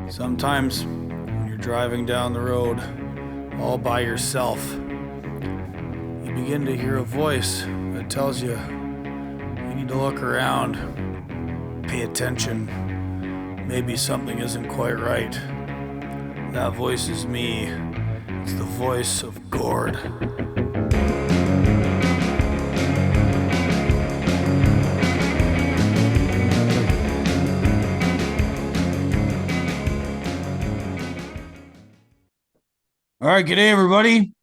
Sometimes when you're driving down the road all by yourself, you begin to hear a voice that tells you need to look around, pay attention. Maybe something isn't quite right. That voice is me. It's the voice of Gord. All right, g'day everybody.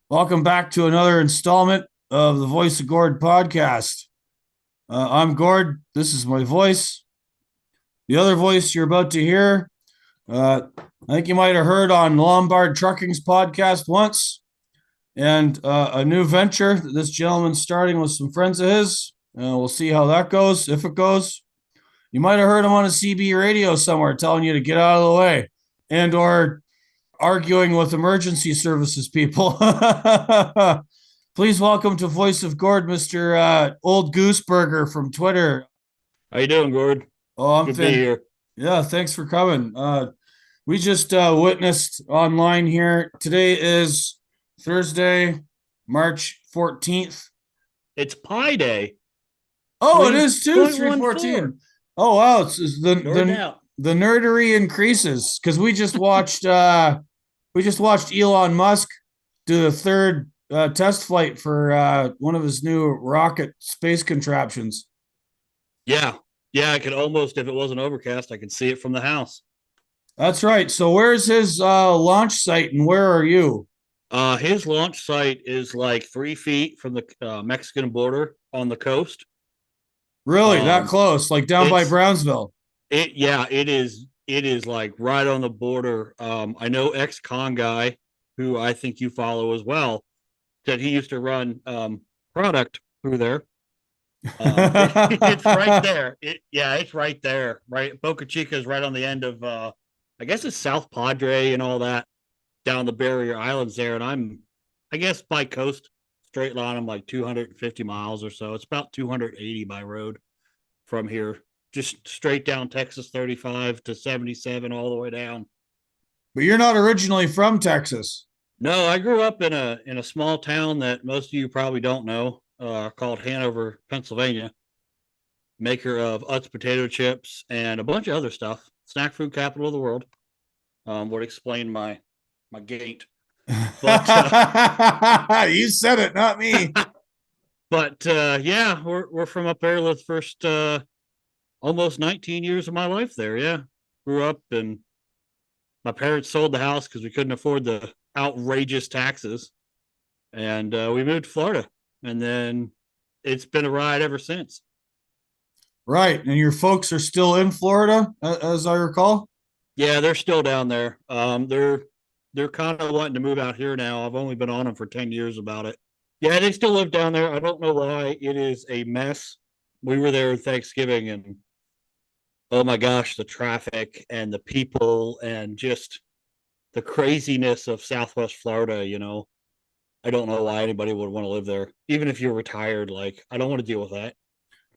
Welcome back to another installment of the Voice of Gord podcast. I'm Gord. This is my voice. The other voice you're about to hear, I think you might have heard on Lombard Trucking's podcast once, and a new venture that this gentleman's starting with some friends of his. We'll see how that goes, if it goes. You might have heard him on a CB radio somewhere telling you to get out of the way, and or arguing with emergency services people. Please welcome to Voice of Gord, Mr. Old Gooseburger from Twitter. How you doing, Gord? Oh, I'm Good to be here. Yeah, thanks for coming. We just witnessed online here. Today is Thursday, March 14th. It's Pi Day. Oh, it is too, 3/14. Oh, wow. It's the nerdery increases because we just watched Elon Musk do the third test flight for one of his new rocket space contraptions. Yeah, I could almost, if it wasn't overcast, I could see it from the house. That's right. So where's his launch site and where are you? His launch site is like 3 feet from the Mexican border on the coast. Really, that close, like down by Brownsville? It is like right on the border. I know ex-con guy who I think you follow as well, that he used to run product through there. It's right there. It's right there. Right, Boca Chica is right on the end of I guess it's South Padre and all that down the barrier islands there. And I guess by coast straight line, I'm like 250 miles or so. It's about 280 by road from here, just straight down Texas 35 to 77 all the way down. But you're not originally from Texas. No, I grew up in a small town that most of you probably don't know, called Hanover, Pennsylvania. Maker of Utz potato chips and a bunch of other stuff. Snack food capital of the world. Would explain my gait. But you said it, not me. But yeah, we're from up there the first almost 19 years of my life there. Yeah, grew up, and my parents sold the house because we couldn't afford the outrageous taxes, and we moved to Florida, and then it's been a ride ever since. Right, and your folks are still in Florida, as I recall. Yeah, they're still down there. They're kind of wanting to move out here now. I've only been on them for 10 years about it. Yeah, they still live down there. I don't know why. It is a mess. We were there Thanksgiving, and oh my gosh, the traffic and the people and just the craziness of Southwest Florida, I don't know why anybody would want to live there. Even if you're retired, like, I don't want to deal with that.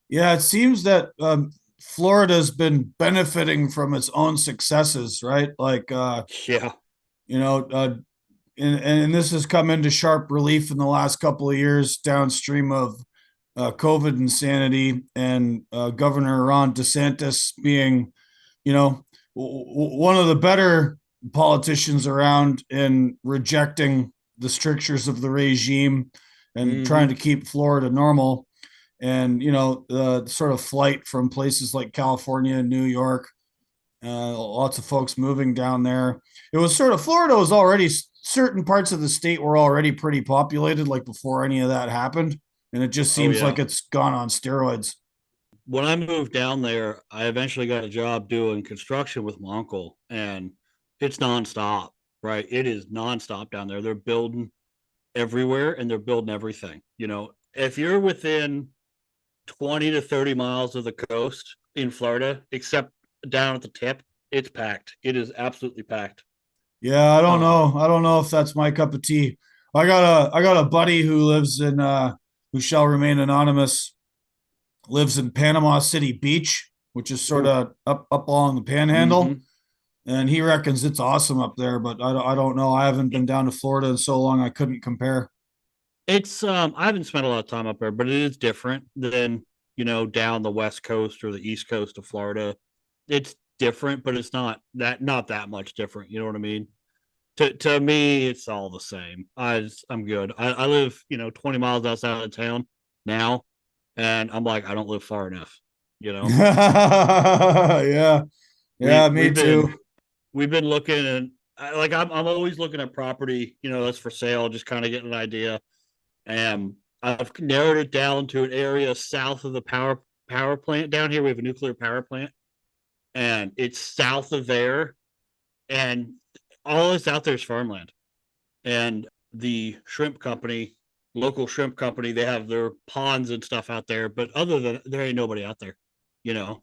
Yeah, it seems that Florida's been benefiting from its own successes, right? Like, yeah, and this has come into sharp relief in the last couple of years downstream of COVID insanity and Governor Ron DeSantis being, one of the better politicians around in rejecting the strictures of the regime and trying to keep Florida normal. And, the sort of flight from places like California and New York, lots of folks moving down there. It was sort of, Florida was already, certain parts of the state were already pretty populated, like before any of that happened. And it just seems like it's gone on steroids. When I moved down there, I eventually got a job doing construction with my uncle, and it's nonstop, right? It is nonstop down there. They're building everywhere and they're building everything. If you're within 20 to 30 miles of the coast in Florida, except down at the tip, it's packed. It is absolutely packed. Yeah, I don't know. I don't know if that's my cup of tea. I got a buddy who lives in who shall remain anonymous, lives in Panama City Beach, which is sort of up along the panhandle. and he reckons it's awesome up there. But I don't know. I haven't been down to Florida in so long. I couldn't compare. It's I haven't spent a lot of time up there, but it is different than, down the west coast or the east coast of Florida. It's different, but it's not that much different. You know what I mean? To me, it's all the same. I'm good. I live 20 miles outside of town now, and I'm like, I don't live far enough. You know, Yeah, yeah, me we've been too. we've been looking, and I'm always looking at property, that's for sale, just kind of getting an idea. And I've narrowed it down to an area south of the power plant. Down here we have a nuclear power plant, and it's south of there, and all that's out there is farmland. And the shrimp company, local shrimp company, they have their ponds and stuff out there. But other than there ain't nobody out there.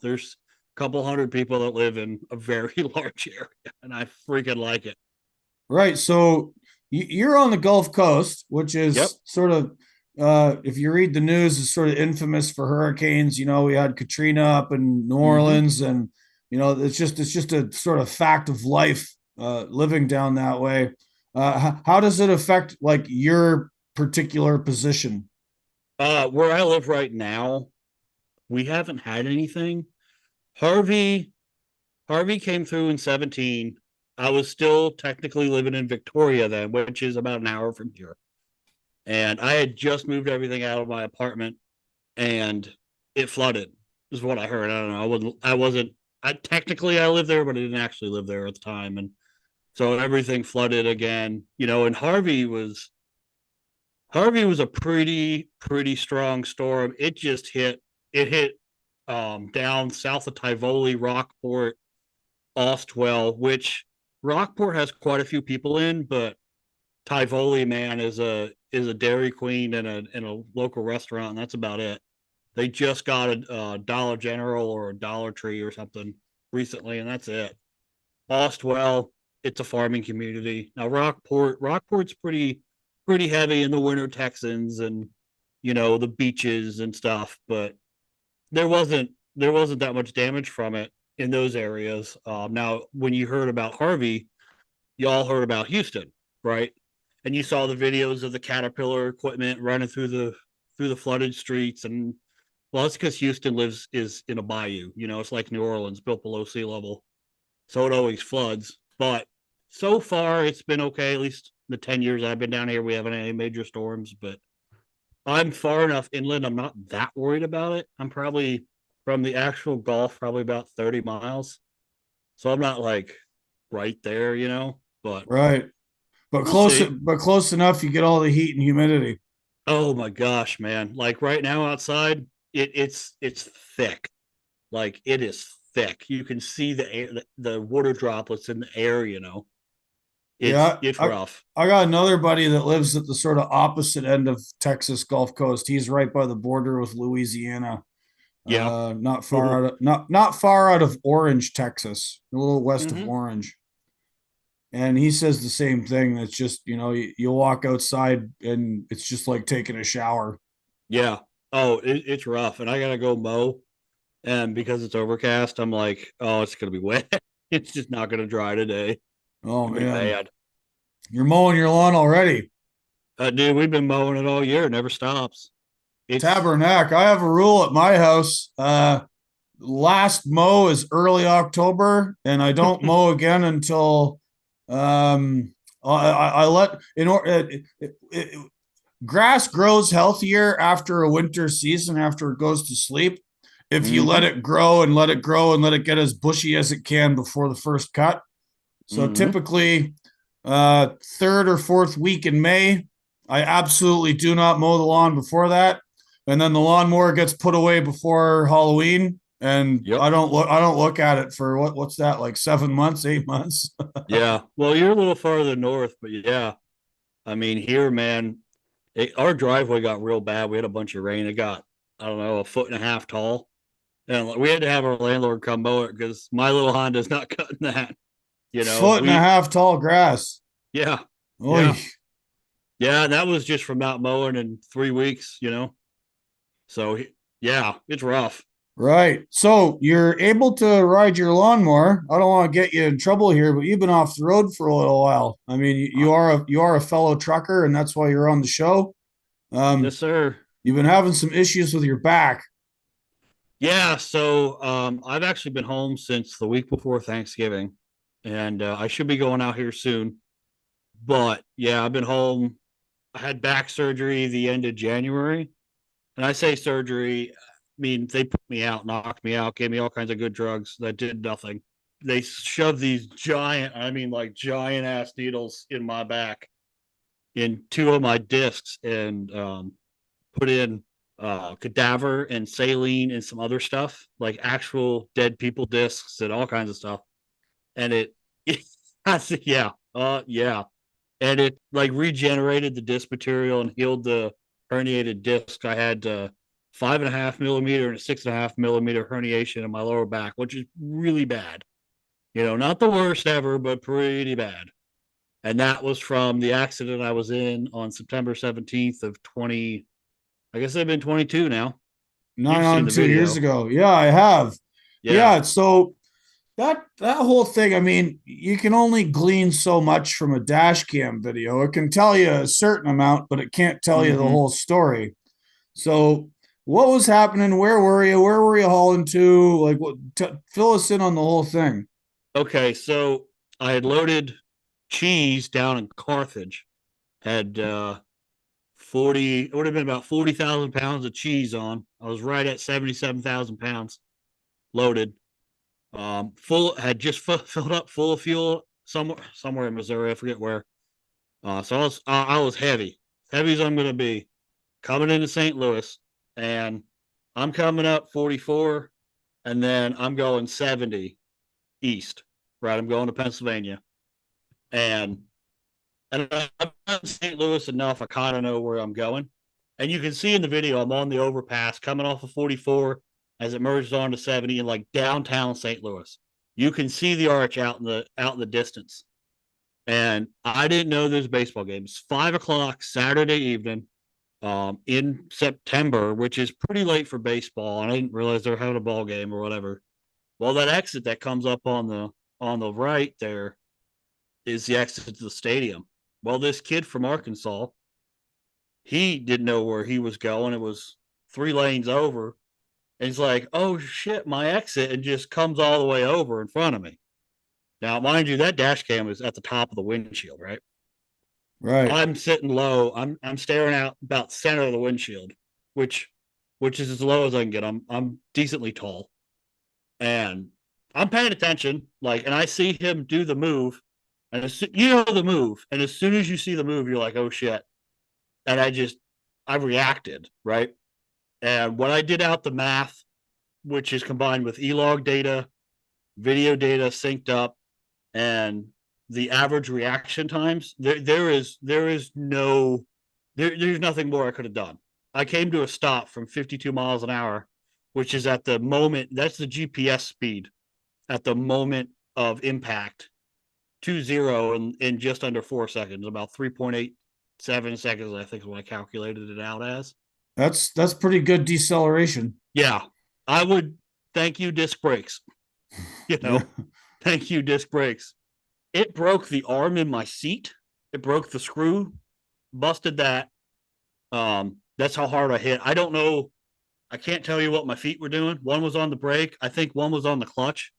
There's a couple hundred people that live in a very large area, and I freaking like it. Right. So you're on the Gulf Coast, which Yep. is sort of, if you read the news, is sort of infamous for hurricanes. We had Katrina up in New Mm-hmm. Orleans, and it's just a sort of fact of life, living down that way. How does it affect like your particular position? Where I live right now, we haven't had anything. Harvey Harvey came through in 17. I was still technically living in Victoria then, which is about an hour from here. And I had just moved everything out of my apartment, and it flooded, is what I heard. I don't know. I technically I lived there, but I didn't actually live there at the time. And so everything flooded again, and Harvey was a pretty strong storm. It hit down south of Tivoli, Rockport, Ostwell, which Rockport has quite a few people in, but Tivoli, man, is a Dairy Queen and a local restaurant, and that's about it. They just got a Dollar General or a Dollar Tree or something recently, and that's it. Ostwell, it's a farming community. Now Rockport's pretty heavy in the winter Texans and the beaches and stuff, but there wasn't that much damage from it in those areas. Now, when you heard about Harvey, y'all heard about Houston, right? And you saw the videos of the Caterpillar equipment running through the flooded streets, and well, that's because Houston is in a bayou. It's like New Orleans, built below sea level, so it always floods. But so far, it's been okay. At least the 10 years I've been down here, we haven't had any major storms. But I'm far enough inland. I'm not that worried about it. I'm probably from the actual Gulf, probably about 30 miles. So I'm not like right there, but Right. But we'll close, see. but close enough, you get all the heat and humidity. Oh my gosh, man. Like right now outside, it's thick. Like it is thick. You can see the air, the water droplets in the air. It's Yeah, it's I rough. I got another buddy that lives at the sort of opposite end of Texas Gulf Coast. He's right by the border with Louisiana. Yeah. Not far out of not far out of Orange, Texas, a little west of Hmm. Orange. And he says the same thing. It's just, you walk outside and it's just like taking a shower. Yeah. Oh, it's rough. And I gotta go mow. And because it's overcast, I'm like, oh, it's gonna be wet. It's just not gonna dry today. It's Oh gonna be man, bad. you're mowing your lawn already. Dude, we've been mowing it all year. It never stops. It's Tabernac. I have a rule at my house. Last mow is early October, and I don't mow again until I let in order. Grass grows healthier after a winter season after it goes to sleep if you let mm-hmm, it grow and let it grow and let it get as bushy as it can before the first cut. So mm-hmm. typically, third or fourth week in May, I absolutely do not mow the lawn before that, and then the lawnmower gets put away before Halloween, and Yep. I don't look at it for what's that, like 7 months, 8 months. Yeah. Well, you're a little farther north, but yeah. I mean, here, man, our driveway got real bad. We had a bunch of rain. It got, I don't know, a foot and a half tall. And we had to have our landlord come mow it because my little Honda's not cutting that. Foot and a half tall grass. Yeah, Oy. yeah, yeah. And that was just from not mowing in 3 weeks. So, yeah, it's rough. Right. So you're able to ride your lawnmower. I don't want to get you in trouble here, but you've been off the road for a little while. I mean, Uh, you are a fellow trucker, and that's why you're on the show. yes, Um, sir. you've been having some issues with your back. Yeah, so I've actually been home since the week before Thanksgiving, and I should be going out here soon. But yeah, I've been home. I had back surgery the end of January, and I say surgery, I mean they put me out, knocked me out, gave me all kinds of good drugs that did nothing. They shoved these giant, I mean like giant ass needles in my back, in two of my discs, and put in cadaver and saline and some other stuff, like actual dead people discs and all kinds of stuff. And I said, yeah, yeah. And it like regenerated the disc material and healed the herniated disc. I had 5.5 millimeter and a 6.5 millimeter herniation in my lower back, which is really bad. Not the worst ever, but pretty bad. And that was from the accident I was in on September 17th of 20. I guess they've been 22 now. Nine You've seen on the 2 years video. ago. Yeah, I have. Yeah. Yeah. So that whole thing, I mean, you can only glean so much from a dash cam video. It can tell you a certain amount, but it can't tell you the Mm-hmm. whole story. So what was happening? Where were you? Where were you hauling to? Like, fill us in on the whole thing. Okay. So I had loaded cheese down in Carthage, had 40, it would have been about 40,000 pounds of cheese on. I was right at 77,000 pounds loaded. Had just filled up full of fuel somewhere in Missouri. I forget where. So I was heavy as I'm going to be coming into St. Louis, and I'm coming up 44, and then I'm going 70 east. Right, I'm going to Pennsylvania, and I'm in St. Louis enough. I kind of know where I'm going, and you can see in the video I'm on the overpass coming off of 44 as it merges onto 70 in like downtown St. Louis. You can see the arch out in the distance, and I didn't know there's a baseball game. It's 5 o'clock Saturday evening, in September, which is pretty late for baseball, and I didn't realize they were having a ball game or whatever. Well, that exit that comes up on the right there is the exit to the stadium. Well, this kid from Arkansas, he didn't know where he was going. It was 3 lanes over. And he's like, oh shit, my exit, and just comes all the way over in front of me. Now, mind you, that dash cam is at the top of the windshield, right? Right. I'm sitting low. I'm staring out about center of the windshield, which which is as low as I can get. I'm decently tall. And I'm paying attention, like, and I see him do the move, and you know the move, and as soon as you see the move, you're like, oh shit, and I reacted, right, and when I did out the math, which is combined with e-log data, video data synced up, and the average reaction times, there's nothing more I could have done. I came to a stop from 52 miles an hour, which is at the moment, that's the GPS speed at the moment of impact, 2-0 in just under 4 seconds, about 3.87 seconds, I think is what I calculated it out as. That's pretty good deceleration. Yeah, I would thank you, disc brakes. You Yeah. know, thank you, disc brakes. It broke the arm in my seat. It broke the screw, busted that. That's how hard I hit. I don't know. I can't tell you what my feet were doing. One was on the brake. I think one was on the clutch.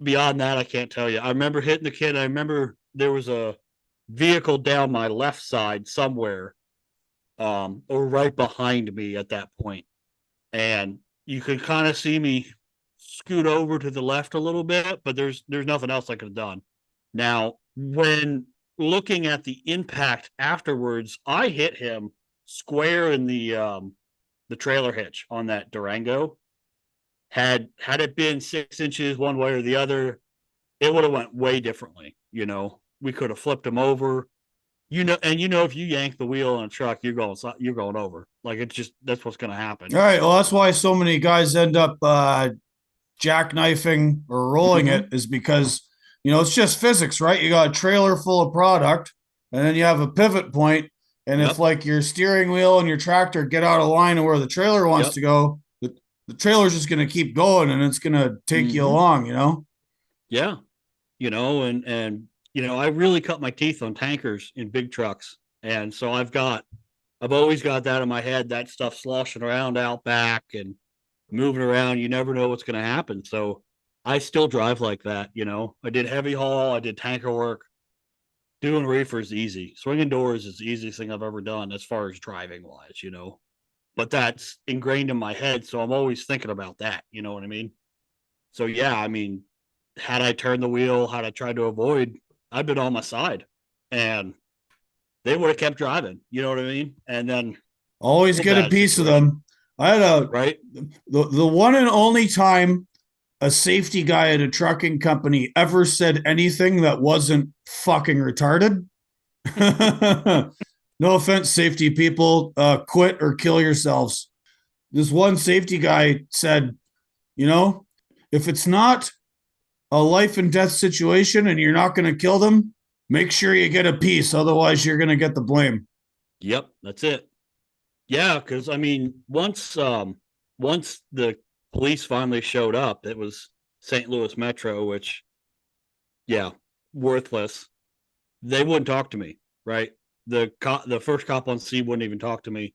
Beyond that, I can't tell you. I remember hitting the kid. I remember there was a vehicle down my left side somewhere, or right behind me at that point, and you could kind of see me scoot over to the left a little bit, but there's nothing else I could have done. Now, when looking at the impact afterwards, I hit him square in the trailer hitch on that Durango. Had it been 6 inches one way or the other, it would have went way differently. We could have flipped him over. And if you yank the wheel on a truck, you're going over. Like, it's just, that's what's going to happen. All right. Well, that's why so many guys end up jackknifing or rolling it Mm-hmm. is because it's just physics, right? You got a trailer full of product, and then you have a pivot point, and if Yep. like your steering wheel and your tractor get out of line of where the trailer wants Yep. to go, the trailer's just going to keep going and it's going to take you Mm-hmm. along, you know? Yeah. And I really cut my teeth on tankers in big trucks. And so I've always got that in my head, that stuff sloshing around out back and moving around. You never know what's going to happen. So I still drive like that. I did heavy haul, I did tanker work. Doing reefers easy. Swinging doors is the easiest thing I've ever done as far as driving wise. But that's ingrained in my head. So I'm always thinking about that. You know what I mean? So yeah, I mean, had I turned the wheel, had I tried to avoid, I'd been on my side and they would have kept driving. You know what I mean? And then Always real get a bad piece of situation, them. I had right? the one and only time a safety guy at a trucking company ever said anything that wasn't fucking retarded. No offense, safety people, quit or kill yourselves. This one safety guy said, you know, if it's not a life and death situation and you're not going to kill them, make sure you get a piece. Otherwise, you're going to get the blame. Yep, that's it. Yeah, because I mean, once the police finally showed up, it was St. Louis Metro, which yeah, worthless. They wouldn't talk to me, right? The first cop on scene wouldn't even talk to me.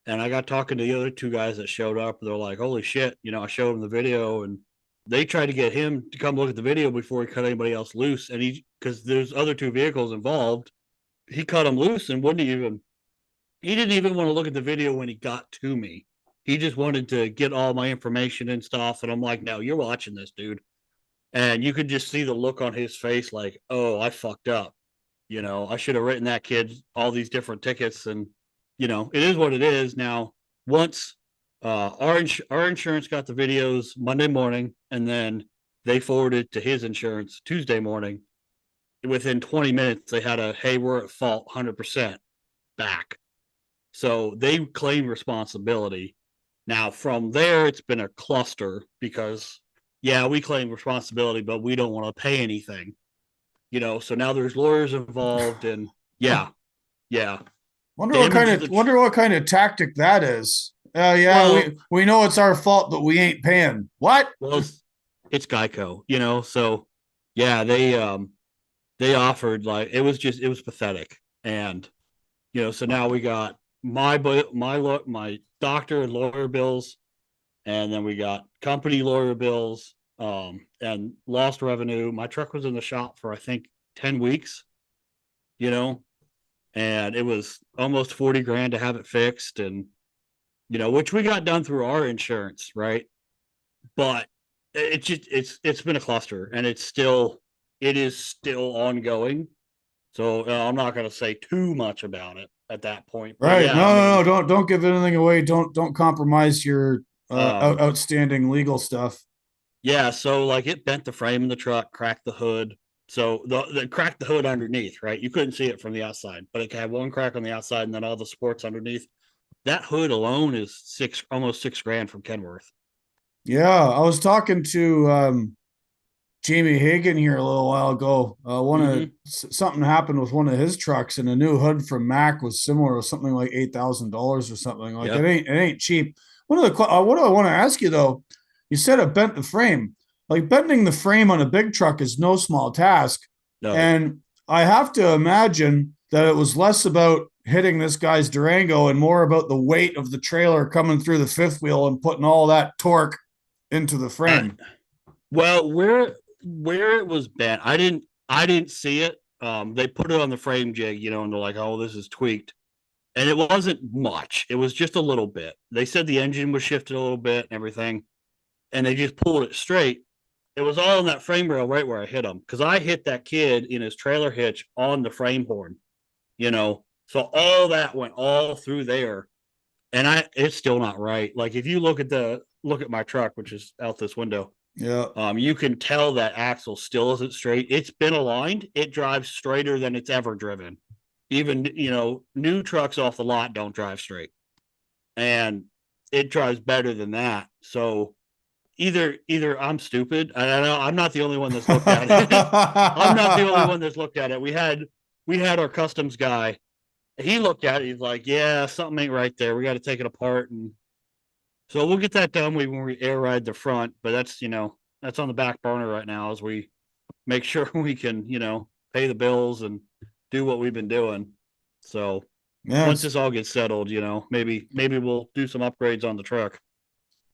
And I got talking to the other two guys that showed up. They're like, holy shit. I showed them the video and they tried to get him to come look at the video before he cut anybody else loose. And because there's other two vehicles involved, he cut them loose and he didn't even want to look at the video when he got to me. He just wanted to get all my information and stuff. And I'm like, no, you're watching this, dude. And you could just see the look on his face like, oh, I fucked up. I should have written that kid all these different tickets. And, it is what it is. Now, once our insurance got the videos Monday morning, and then they forwarded to his insurance Tuesday morning, within 20 minutes, they had hey, we're at fault 100% back. So they claim responsibility. Now, from there, it's been a cluster because, yeah, we claim responsibility, but we don't want to pay anything. So now there's lawyers involved, and yeah, yeah, damage to the Wonder what kind of tactic that is. Yeah, well, we know it's our fault, but we ain't paying. What? well, it's Geico. So yeah, they offered, like, it was pathetic. And so now we got my doctor and lawyer bills, and then we got company lawyer bills, and lost revenue. My truck was in the shop for I think 10 weeks, you know, and it was almost 40 grand to have it fixed, and which we got done through our insurance, right? But it's been a cluster, and it is still ongoing. So I'm not going to say too much about it at that point. But Right. yeah, I mean, No. Don't give anything away. Don't compromise your um, outstanding legal stuff. yeah. So like it bent the frame in the truck, cracked the hood. So the cracked the hood underneath, right? You couldn't see it from the outside, but it had one crack on the outside and then all the supports underneath. That hood alone is almost 6 grand from Kenworth. Yeah, I was talking to Jamie Hagan here a little while ago. Mm-hmm. Something happened with one of his trucks, and a new hood from Mac was similar, to something like $8,000 or something. Like Yep. it ain't cheap. What do I want to ask you though? You said it bent the frame. Like bending the frame on a big truck is no small task, No. and I have to imagine that it was less about hitting this guy's Durango and more about the weight of the trailer coming through the fifth wheel and putting all that torque into the Uh, frame. well, where it was bent, I didn't see it. They put it on the frame jig, and they're like, "Oh, this is tweaked," and it wasn't much. It was just a little bit. They said the engine was shifted a little bit and everything, and they just pulled it straight. It was all in that frame rail right where I hit him, because I hit that kid in his trailer hitch on the frame horn. So all that went all through there, and it's still not right. Like if you look at my truck, which is out this window, Yeah. you can tell that axle still isn't straight. It's been aligned. It drives straighter than it's ever driven. Even new trucks off the lot don't drive straight, and it drives better than that. So either I'm stupid. I know I'm not the only one that's looked at it. I'm not the only one that's looked at it. We had our customs guy. He looked at it. He's like, "Yeah, something ain't right there. We got to take it apart and So we'll get that done when we air ride the front, but that's, that's on the back burner right now as we make sure we can, pay the bills and do what we've been doing. So Yeah, once this all gets settled, maybe we'll do some upgrades on the truck.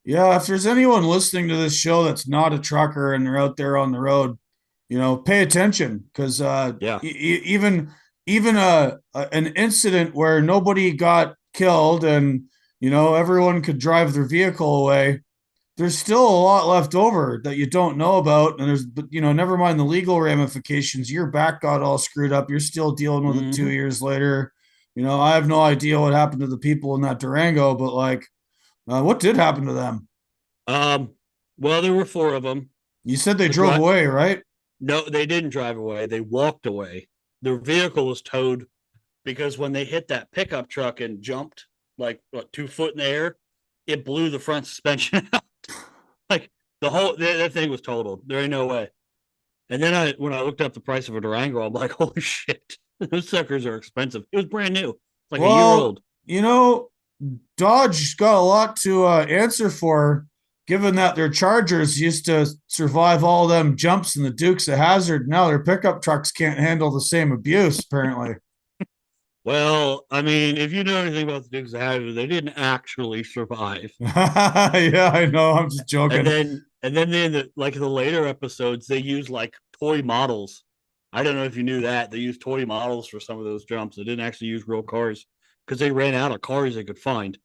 yeah. If there's anyone listening to this show that's not a trucker and they're out there on the road, pay attention because Yeah. even an incident where nobody got killed and everyone could drive their vehicle away, there's still a lot left over that you don't know about. And there's, but never mind the legal ramifications. Your back got all screwed up. You're still dealing with it two Hmm. years later. I have no idea what happened to the people in that Durango, but like, what did happen to them? Um, well, there were four of them. You said they The drove dri- away, right? no, they didn't drive away. They walked away. Their vehicle was towed because when they hit that pickup truck and jumped like 2 foot in the air, it blew the front suspension out. Like that thing was totaled. There ain't no way. And then when I looked up the price of a Durango, I'm like, holy shit, those suckers are expensive. It was brand new, like a year Well, old. you know, Dodge got a lot to answer for, given that their Chargers used to survive all them jumps in the Dukes of Hazard. Now their pickup trucks can't handle the same abuse, apparently. Well, I mean, if you know anything about the Dukes of Hazzard, they didn't actually survive. Yeah, I know. I'm just And joking. then in the later episodes, they use like toy models. I don't know if you knew that they used toy models for some of those jumps. They didn't actually use real cars because they ran out of cars they could find.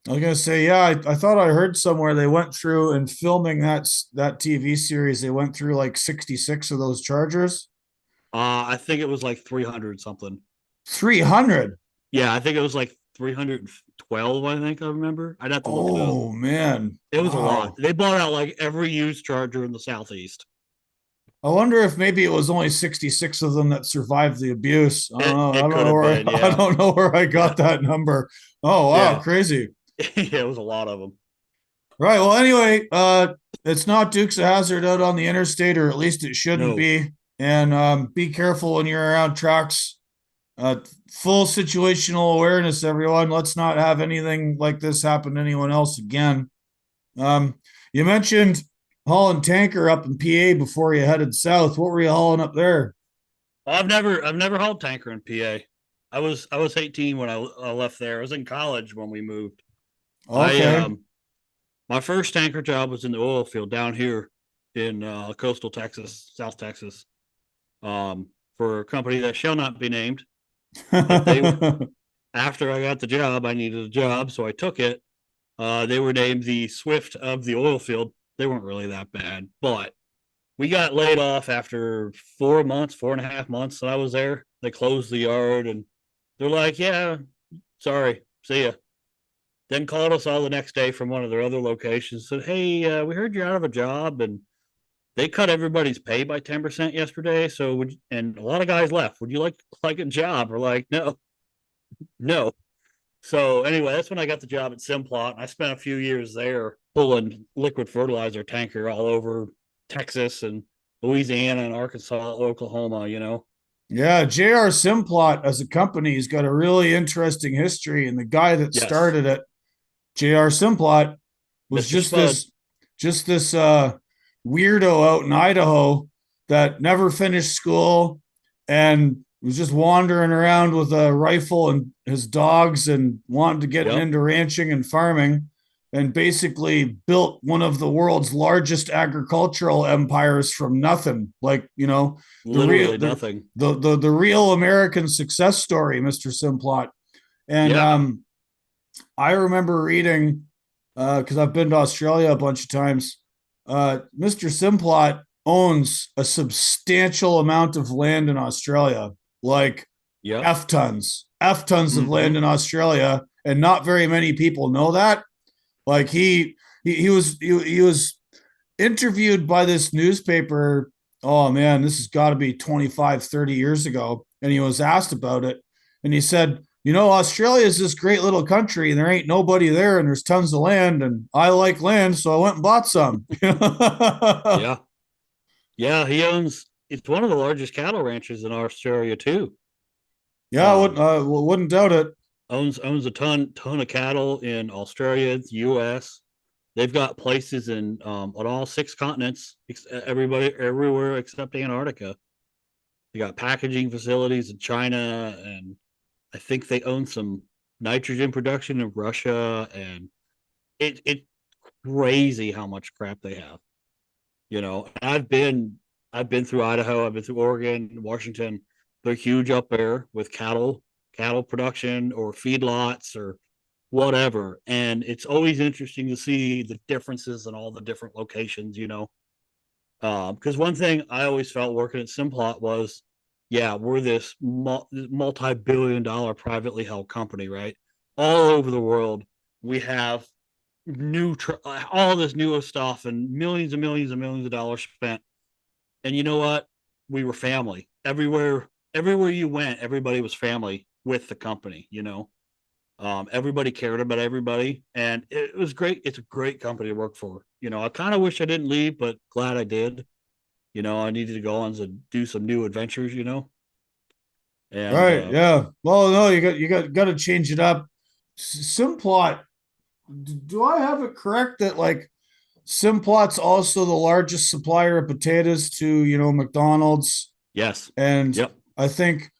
I was gonna say, yeah, I thought I heard somewhere they went through and filming that TV series. They went through like 66 of those Chargers. I think it was like 300 something. 300. Yeah, I think it was like 312. I think I remember. I'd have to look it up. Oh man, It was a lot. wow. They bought out like every used Charger in the Southeast. I wonder if maybe it was only 66 of them that survived the abuse. I don't It know. I it don't could know have where been, I yeah, don't know where I yeah, got that number. Oh wow, yeah, crazy. yeah. It was a lot of them. Right. Well, anyway, it's not Dukes of Hazard out on the interstate, or at least it shouldn't No, be. And be careful when you're around trucks. Uh, Full situational awareness, everyone. Let's not have anything like this happen to anyone else again. Um, you mentioned hauling tanker up in PA before you headed south. What were you hauling up there? I've never hauled tanker in PA. I was 18 when I left there. I was in college when we moved. I Okay. My first tanker job was in the oil field down here in coastal Texas, South Texas, for a company that shall not be named. But after I got the job, I needed a job, so I took it. They were named the Swift of the oil field. They weren't really that bad, but we got laid off after 4 months, 4.5 months that I was there. They closed the yard and they're like, yeah, sorry, see ya. Then called us all the next day from one of their other locations. Said, hey, we heard you're out of a job and they cut everybody's pay by 10% yesterday. So and a lot of guys left. Would you like a job? We're like, no, no. So anyway, that's when I got the job at Simplot. And I spent a few years there pulling liquid fertilizer tanker all over Texas and Louisiana and Arkansas, Oklahoma. Yeah, JR Simplot as a company has got a really interesting history, and the guy that Yes, started it, JR Simplot, was Mr. Spud. just this weirdo out in Idaho that never finished school and was just wandering around with a rifle and his dogs and wanted to get Yep, into ranching and farming, and basically built one of the world's largest agricultural empires from nothing. Like, the real literally nothing. the real American success story, Mr. Simplot. And Yeah, I remember reading, because I've been to Australia a bunch of times. Mr. Simplot owns a substantial amount of land in Australia, like yep. F tons of land Mm-hmm. in Australia, and not very many people know that. Like he was interviewed by this newspaper. Oh man, this has got to be 25, 30 years ago. And he was asked about it. And he said, Australia is this great little country and there ain't nobody there and there's tons of land. And I like land. So I went and bought some. Yeah, Yeah, yeah. It's one of the largest cattle ranches in Australia too. I Um, wouldn't doubt it. owns a ton of cattle in Australia, the U.S. They've got places in on all six continents, everybody everywhere except Antarctica. They got packaging facilities in China, and I think they own some nitrogen production in Russia, and it's crazy how much crap they have. I've been through Idaho, I've been through Oregon, Washington. They're huge up there with cattle production or feedlots or whatever. And it's always interesting to see the differences in all the different locations. Because one thing I always felt working at Simplot was, yeah, we're this multi-billion dollar privately held company, right? All over the world, we have all this new stuff and millions and millions and millions of dollars spent. And you know what? We were family everywhere you went. Everybody was family with the company. Everybody cared about everybody, and it was great. It's a great company to work for. I kind of wish I didn't leave, but glad I did. I needed to go on to do some new adventures. And Right. Yeah. Well, no, got to change it up. Simplot. Do I have it correct that like Simplot's also the largest supplier of potatoes to, McDonald's? yes, And yep, I think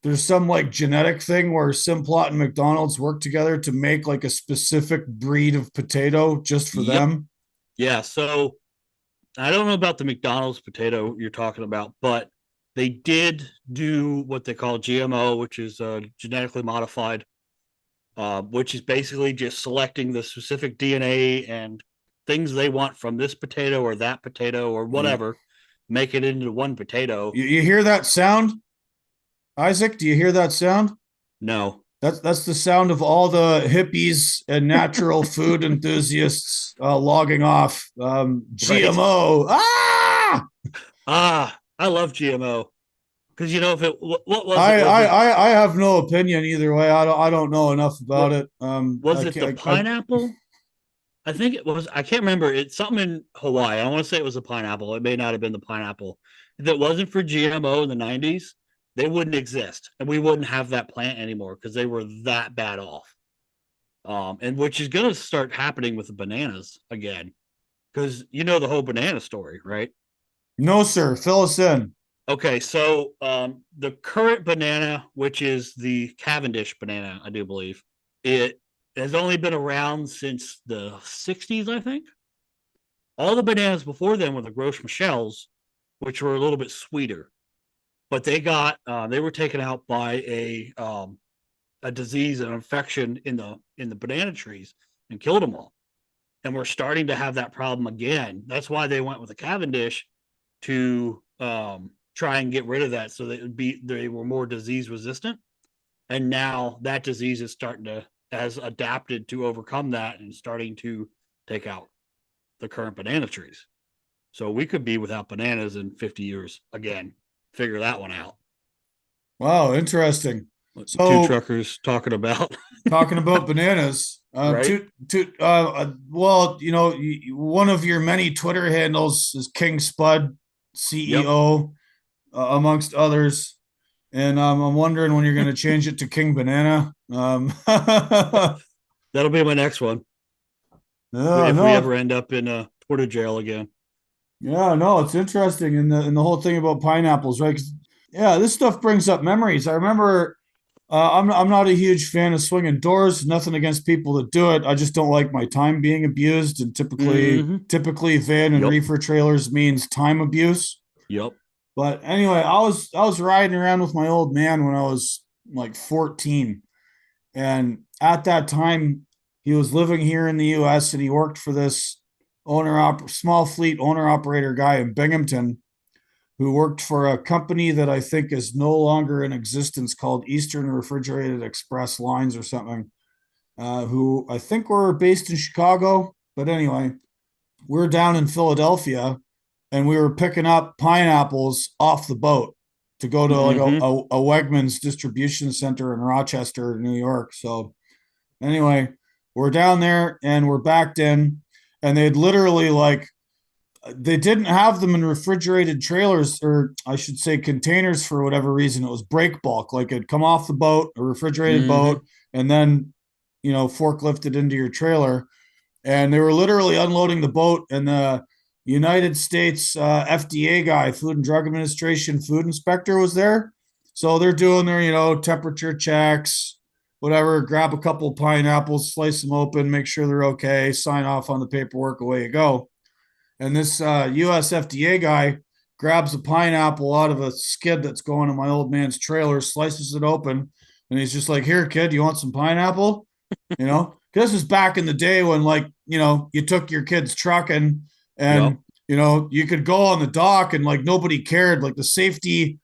there's some like genetic thing where Simplot and McDonald's work together to make like a specific breed of potato just for yep, them. yeah. So I don't know about the McDonald's potato you're talking about, but they did do what they call GMO, which is genetically modified, which is basically just selecting the specific DNA and things they want from this potato or that potato or You, whatever, make it into one potato. you hear that sound, Isaac? Do you hear that sound? No, That's the sound of all the hippies and natural food enthusiasts logging off. right. GMO. Ah, I love GMO because if it, what was it? I, Was I it I I have no opinion either way. I don't know enough about what it. was I it the can't. pineapple? I think it was. I can't remember. It's something in Hawaii. I want to say it was a pineapple. It may not have been the pineapple. If it wasn't for GMO in the '90s, they wouldn't exist, and we wouldn't have that plant anymore because they were that bad off. And which is going to start happening with the bananas again, because the whole banana story, right? No, sir. Fill us in. Okay, so the current banana, which is the Cavendish banana, I do believe, it has only been around since the '60s, I think. All the bananas before then were the Gros Michels, which were a little bit sweeter, but they were taken out by a disease, an infection in the banana trees, and killed them all. And we're starting to have that problem again. That's why they went with the Cavendish to try and get rid of that, so they were more disease resistant. And now that disease is starting to has adapted to overcome that and starting to take out the current banana trees. So we could be without bananas in 50 years again. Figure that one out. Wow, interesting. Two So truckers talking about, talking about bananas. right? Well, one of your many Twitter handles is King Spud, Yep. CEO, amongst others. And I'm wondering when you're going to change it to King Banana. That'll be my next one. Yeah, If we no, ever end up in a Twitter jail again. yeah, no, it's interesting, and the whole thing about pineapples, right? 'Cause, yeah, this stuff brings up memories. I remember. I'm not a huge fan of swinging doors. Nothing against people that do it. I just don't like my time being abused, and typically, Mm-hmm. typically van and Yep. reefer trailers means time abuse. Yep. But anyway, I was riding around with my old man when I was like 14, and at that time, he was living here in the U.S. and he worked for this small fleet owner operator guy in Binghamton who worked for a company that I think is no longer in existence called Eastern Refrigerated Express Lines or something, who I think were based in Chicago. But anyway, we're down in Philadelphia and we were picking up pineapples off the boat to go to like Mm-hmm. a Wegmans distribution center in Rochester, New York. So anyway, we're down there and we're backed in, and they'd literally like they didn't have them in refrigerated trailers, or I should say containers, for whatever reason. It was break bulk, like it'd come off the boat, a refrigerated Mm-hmm. boat, and then forklifted into your trailer. And they were literally unloading the boat, and the United States FDA guy, Food and Drug Administration food inspector, was there. So they're doing their temperature checks, whatever. Grab a couple of pineapples, slice them open, make sure they're okay, sign off on the paperwork, away you go. And this US FDA guy grabs a pineapple out of a skid that's going in my old man's trailer, slices it open, and he's just like, "Here, kid, you want some pineapple?" This is back in the day when, like, you took your kids trucking, Yep. and you could go on the dock and like nobody cared. Like the safetyism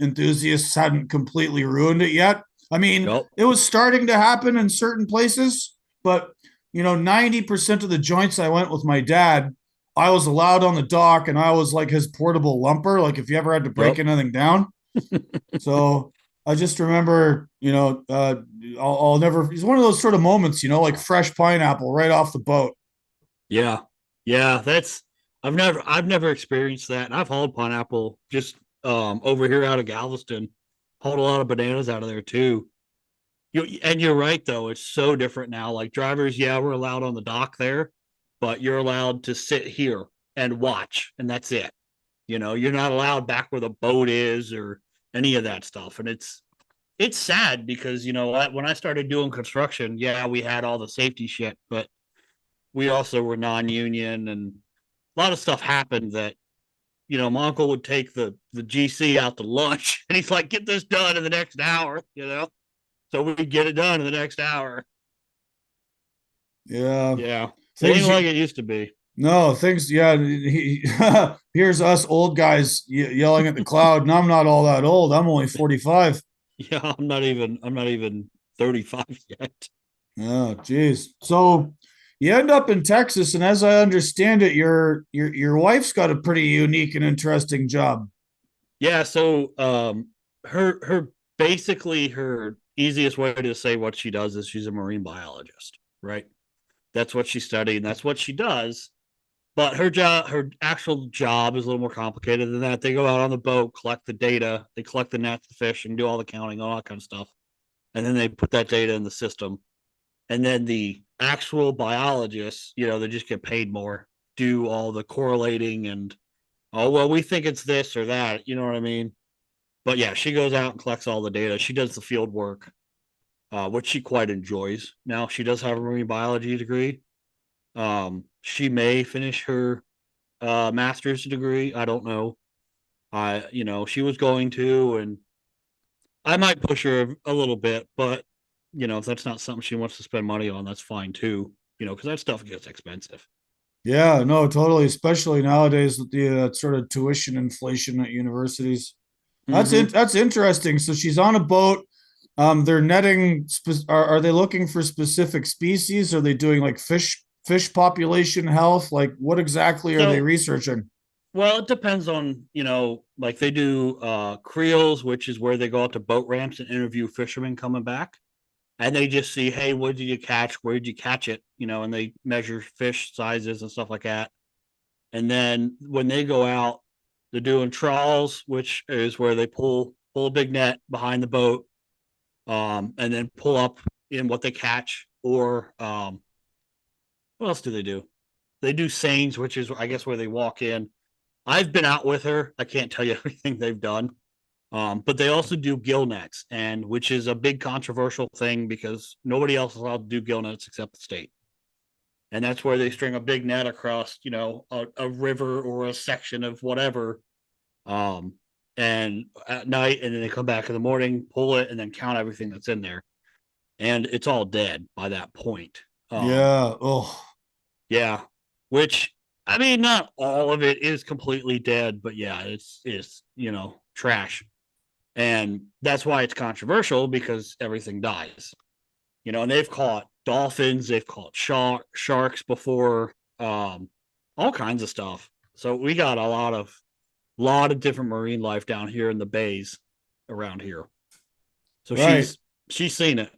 enthusiasts hadn't completely ruined it yet. I mean, Yep. it was starting to happen in certain places, but 90% of the joints I went with my dad, I was allowed on the dock, and I was like his portable lumper. Like if you ever had to break Yep. anything down. So I just remember, I'll never, it's one of those sort of moments, like fresh pineapple right off the boat. Yeah. Yeah. I've never experienced that. And I've hauled pineapple just over here out of Galveston. Hauled a lot of bananas out of there too. And you're right though, it's so different now. Like drivers, yeah, we're allowed on the dock there, but you're allowed to sit here and watch, and that's it. You're not allowed back where the boat is or any of that stuff. And it's sad because when I started doing construction, yeah, we had all the safety shit, but we also were non-union, and a lot of stuff happened that my uncle would take the GC out to lunch, and he's like, "Get this done in the next hour." So we get it done in the next hour. Yeah. Yeah, it ain't Things, like it used to be. no, things, yeah. Here's us old guys yelling at the cloud, and I'm not all that old. I'm only 45. Yeah, I'm not even 35 yet. Oh, geez. So you end up in Texas, and as I understand it, your wife's got a pretty unique and interesting job. Yeah, so her basically her easiest way to say what she does is she's a marine biologist, right? That's what she studied and that's what she does. But her actual job is a little more complicated than that. They go out on the boat, collect the data, they collect the nets, the fish, and do all the counting, all that kind of stuff. And then they put that data in the system. And then the actual biologists, they just get paid more, do all the correlating and, oh, well, we think it's this or that. You know what I mean? But yeah, she goes out and collects all the data. She does the field work, which she quite enjoys. Now, she does have a marine biology degree. She may finish her master's degree. I don't know. She was going to, and I might push her a little bit, but if that's not something she wants to spend money on, that's fine too. Because that stuff gets expensive. Yeah, no, totally. Especially nowadays with the sort of tuition inflation at universities. Mm-hmm. That's interesting. So she's on a boat. They're netting. Are they looking for specific species? Are they doing like fish population health? Like what exactly are they So, researching? well, it depends on, like they do creels, which is where they go out to boat ramps and interview fishermen coming back. And they just see, hey, what did you catch? Where did you catch it? And they measure fish sizes and stuff like that. And then when they go out, they're doing trawls, which is where they pull a big net behind the boat, and then pull up in what they catch. Or what else do they do? They do seines, which is I guess where they walk in. I've been out with her. I can't tell you everything they've done. But they also do gill nets, and which is a big controversial thing because nobody else is allowed to do gill nets except the state. And that's where they string a big net across, a river or a section of whatever. Um, and at night, and then they come back in the morning, pull it, and then count everything that's in there. And it's all dead by that point. Yeah. Oh, Yeah, which I mean, not all of it is completely dead, but yeah, it's trash. And that's why it's controversial because everything dies. And they've caught dolphins, they've caught sharks before, all kinds of stuff. So we got a lot of different marine life down here in the bays around here. So right. she's seen it.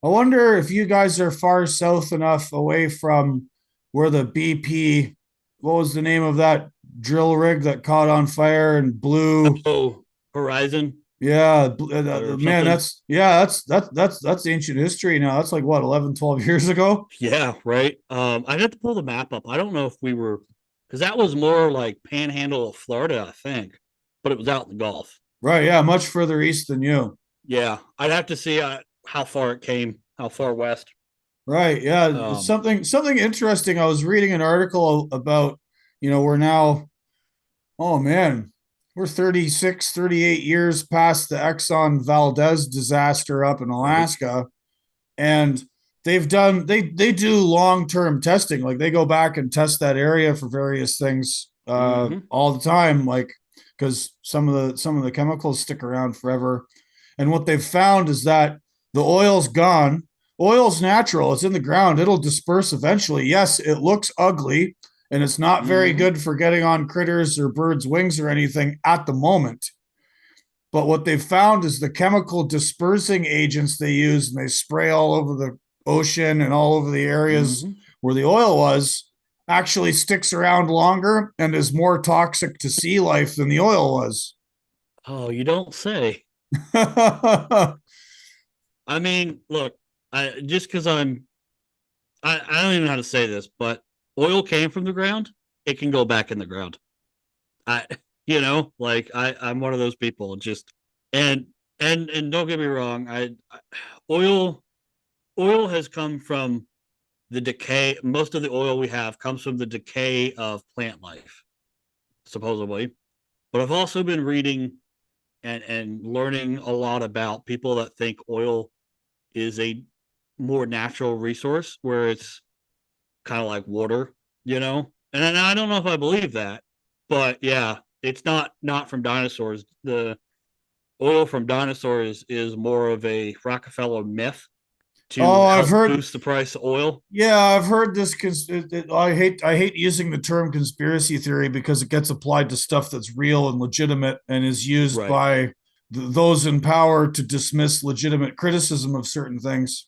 I wonder if you guys are far south enough away from where the BP what was the name of that drill rig that caught on fire and blew? Oh, Horizon Yeah, or man, something. that's ancient history now. That's like what, 11, 12 years ago? Yeah, right. I'd have to pull the map up. I don't know if we were because that was more like Panhandle of Florida, I think, but it was out in the Gulf. Right, yeah, much further east than you. Yeah, I'd have to see how far it came, how far west. Right, yeah, it's Um, something interesting. I was reading an article about, we're now, oh man, we're 36, 38 years past the Exxon Valdez disaster up in right. Alaska, and they do long-term testing. Like they go back and test that area for various things Mm-hmm. all the time, like because some of the chemicals stick around forever. And what they've found is that the oil's gone. Oil's natural, it's in the ground, it'll disperse eventually. Yes, it looks ugly and it's not very Mm-hmm. good for getting on critters or birds' wings or anything at the moment. But what they've found is the chemical dispersing agents they use, and they spray all over the ocean and all over the areas Mm-hmm. where the oil was, actually sticks around longer and is more toxic to sea life than the oil was. Oh, you don't say. I mean, look, I just because I don't even know how to say this, but oil came from the ground, it can go back in the ground. I like I'm one of those people. Just and and don't get me wrong, I oil oil has come from the decay. Most of the oil we have comes from the decay of plant life, supposedly. But I've also been reading and learning a lot about people that think oil is a more natural resource where it's kind of like water, you know? And I don't know if I believe that, but yeah, it's not from dinosaurs. The oil from dinosaurs is more of a Rockefeller myth to Oh, I've help heard. boost the price of oil. Yeah, I've heard this. I hate using the term conspiracy theory because it gets applied to stuff that's real and legitimate and is used Right. by those in power to dismiss legitimate criticism of certain things.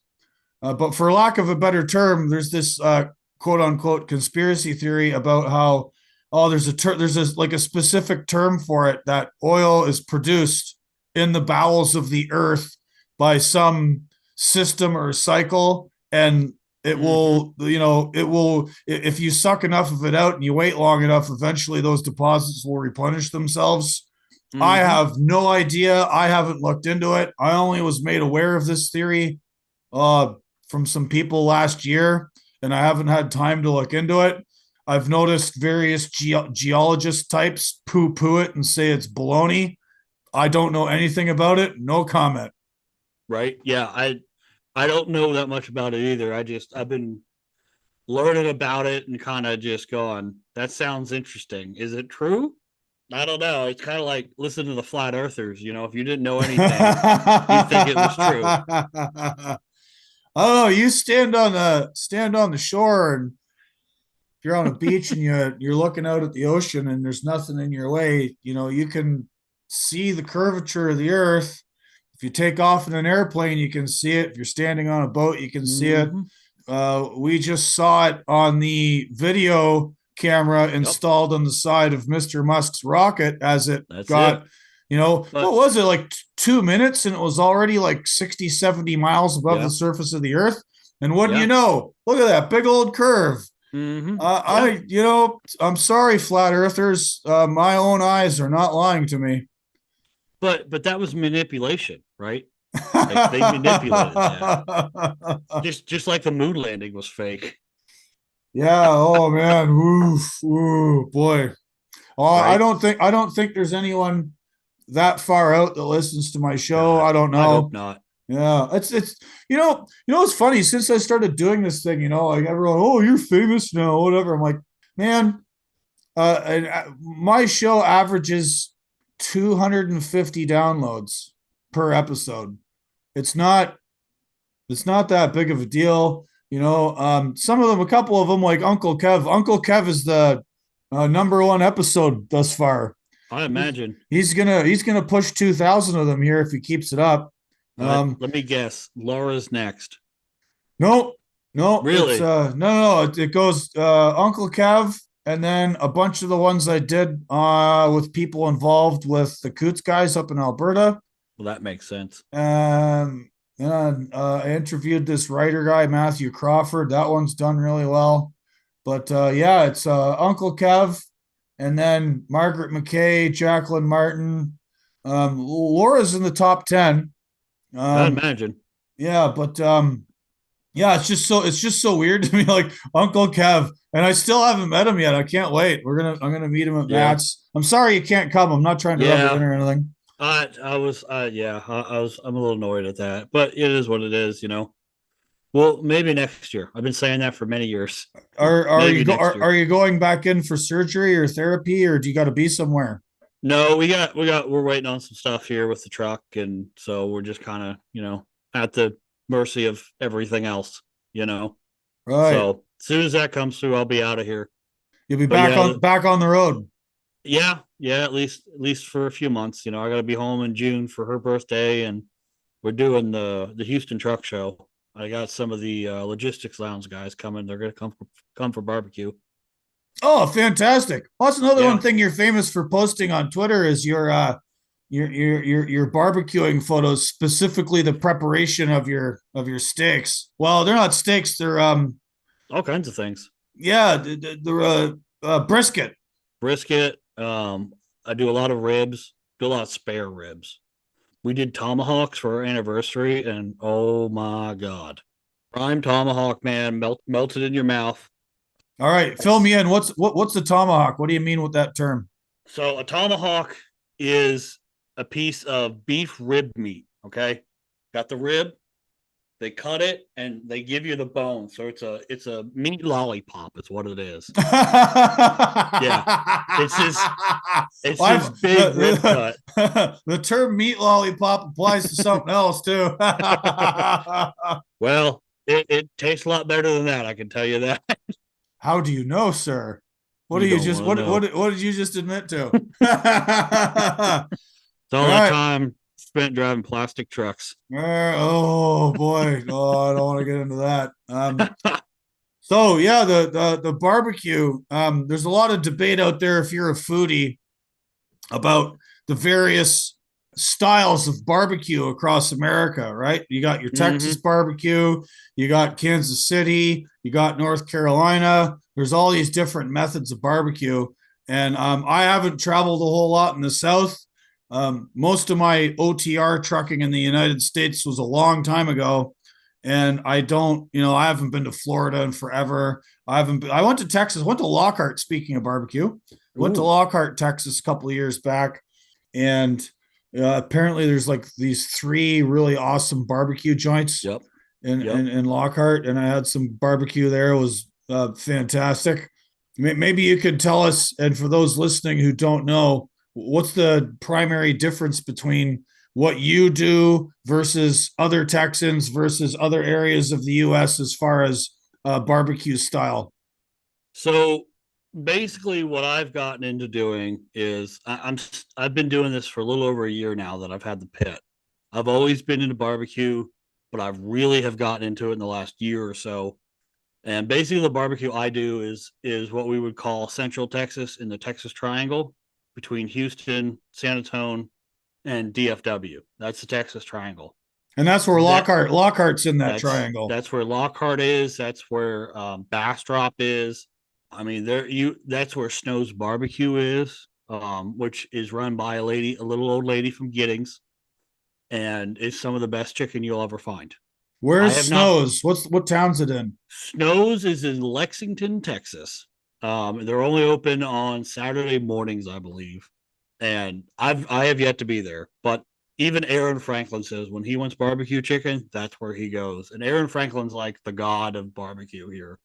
But for lack of a better term, there's this quote unquote conspiracy theory about how, oh, there's a like a specific term for it, that oil is produced in the bowels of the earth by some system or cycle, and it Mm-hmm. will, if you suck enough of it out and you wait long enough, eventually those deposits will replenish themselves. I Mm-hmm. have no idea. I haven't looked into it. I only was made aware of this theory uh, from some people last year, and I haven't had time to look into it. I've noticed various geologist types poo poo it and say it's baloney. I don't know anything about it. No comment. Right. Yeah. I don't know that much about it either. I've been learning about it and kind of just going, that sounds interesting. Is it true? I don't know. It's kind of like listen to the flat earthers. If you didn't know anything, you'd think it was true. Oh, you stand on the shore, and if you're on a beach and you're looking out at the ocean and there's nothing in your way, you can see the curvature of the earth. If you take off in an airplane, you can see it. If you're standing on a boat, you can see it. Mm-hmm. We just saw it on the video camera Yep. installed on the side of Mr. Musk's rocket as it That's got, it. what But was it, like 2 minutes, and it was already like 60, 70 miles above the yeah. surface of the earth. And wouldn't you Yeah. know, look at that big old curve. Mm-hmm. Yeah. I'm sorry, flat earthers. My own eyes are not lying to me. But that was manipulation, right? Like they manipulated that. Just like the moon landing was fake, Yeah. Oh man. Oof. Ooh, boy. Oh, I right? don't think I don't think there's anyone that far out that listens to my show. God, I don't I hope know. not. Yeah, it's it's funny, since I started doing this thing. Like everyone, oh, you're famous now, whatever. I'm like, man, my show averages 250 downloads per episode. It's not it's not that big of a deal. Some of them, a couple of them, like Uncle Kev. Uncle Kev is the number one episode thus far. I imagine. He's gonna push 2,000 of them here if he keeps it up. Um, Let me guess. Laura's next. no, no, it's Really? no, no, it goes Uncle Kev. and then a bunch of the ones I did with people involved with the Coots guys up in Alberta. Well, that makes sense. Um, I interviewed this writer guy, Matthew Crawford. That one's done really well. But yeah, it's Uncle Kev, and then Margaret McKay, Jacqueline Martin. Laura's in the top 10. I Um, imagine. yeah, but yeah, it's just so weird to me, like Uncle Kev, and I still haven't met him yet. I can't wait. I'm gonna meet him at Yeah. Matt's. I'm sorry you can't come. I'm not trying to rub it in Yeah. or anything. I'm a little annoyed at that, but it is what it is, you know. Well, maybe next year. I've been saying that for many years. Maybe next year. Are you going back in for surgery or therapy, or do you got to be somewhere? No, we're waiting on some stuff here with the truck, and so we're just kind of, you know, at the mercy of everything else, you know. Right. So as soon as that comes through, I'll be out of here. You'll be But yeah, back on the road. yeah, at least for a few months. You know, I got to be home in June for her birthday, and we're doing the Houston Truck Show. I got some of the logistics lounge guys coming. They're gonna come for barbecue. Oh, fantastic! Well, that's another one Yeah. thing you're famous for posting on Twitter is your barbecuing photos, specifically the preparation of your steaks. Well, they're not steaks; they're All kinds of things. yeah, they're brisket. Brisket. I do a lot of ribs. Do a lot of spare ribs. We did tomahawks for our anniversary, and oh my god, prime tomahawk, man, melted in your mouth. All right, fill That's me in. What's the tomahawk? What do you mean with that term? so a tomahawk is a piece of beef rib meat. Okay, got the rib. They cut it and they give you the bone. So it's a meat lollipop. Is what it is. Yeah, it's this it's I've this big rib cut. the term meat lollipop applies to something else too. Well, it tastes a lot better than that. I can tell you that. How do you know, sir? What do You you don't just want to know. what did you just admit to? It's All all that right. time spent driving plastic trucks. Oh boy. Oh, I don't want to get into that. So yeah, the barbecue. There's a lot of debate out there if you're a foodie about the various styles of barbecue across America, right? You got your Texas Mm-hmm. barbecue, you got Kansas City, you got North Carolina. There's all these different methods of barbecue. And I haven't traveled a whole lot in the South. Most of my OTR trucking in the United States was a long time ago. And I don't, I haven't been to Florida in forever. I went to Texas, went to Lockhart, speaking of barbecue, went to Ooh. Lockhart, Texas a couple of years back, and apparently there's like these three really awesome barbecue joints Yep. Yep. in Lockhart, and I had some barbecue there. It was fantastic. Maybe you could tell us, and for those listening who don't know, what's the primary difference between what you do versus other Texans versus other areas of the U.S. as far as barbecue style? So basically, what I've gotten into doing is I've been doing this for a little over a year now that I've had the pit. I've always been into barbecue, but I really have gotten into it in the last year or so. And basically, the barbecue I do is what we would call Central Texas in the Texas Triangle between Houston, San Antonio, and DFW. That's the Texas Triangle. And that's where That Lockhart's in that triangle. that's where Lockhart is. That's where Bastrop is. I mean, that's where Snow's Barbecue is, which is run by a little old lady from Giddings, and it's some of the best chicken you'll ever find. I Where's have not. Snows? What town's it in? Snow's is in Lexington, Texas. They're only open on Saturday mornings, I believe, and I have yet to be there. But even Aaron Franklin says when he wants barbecue chicken, that's where he goes. And Aaron Franklin's like the god of barbecue here.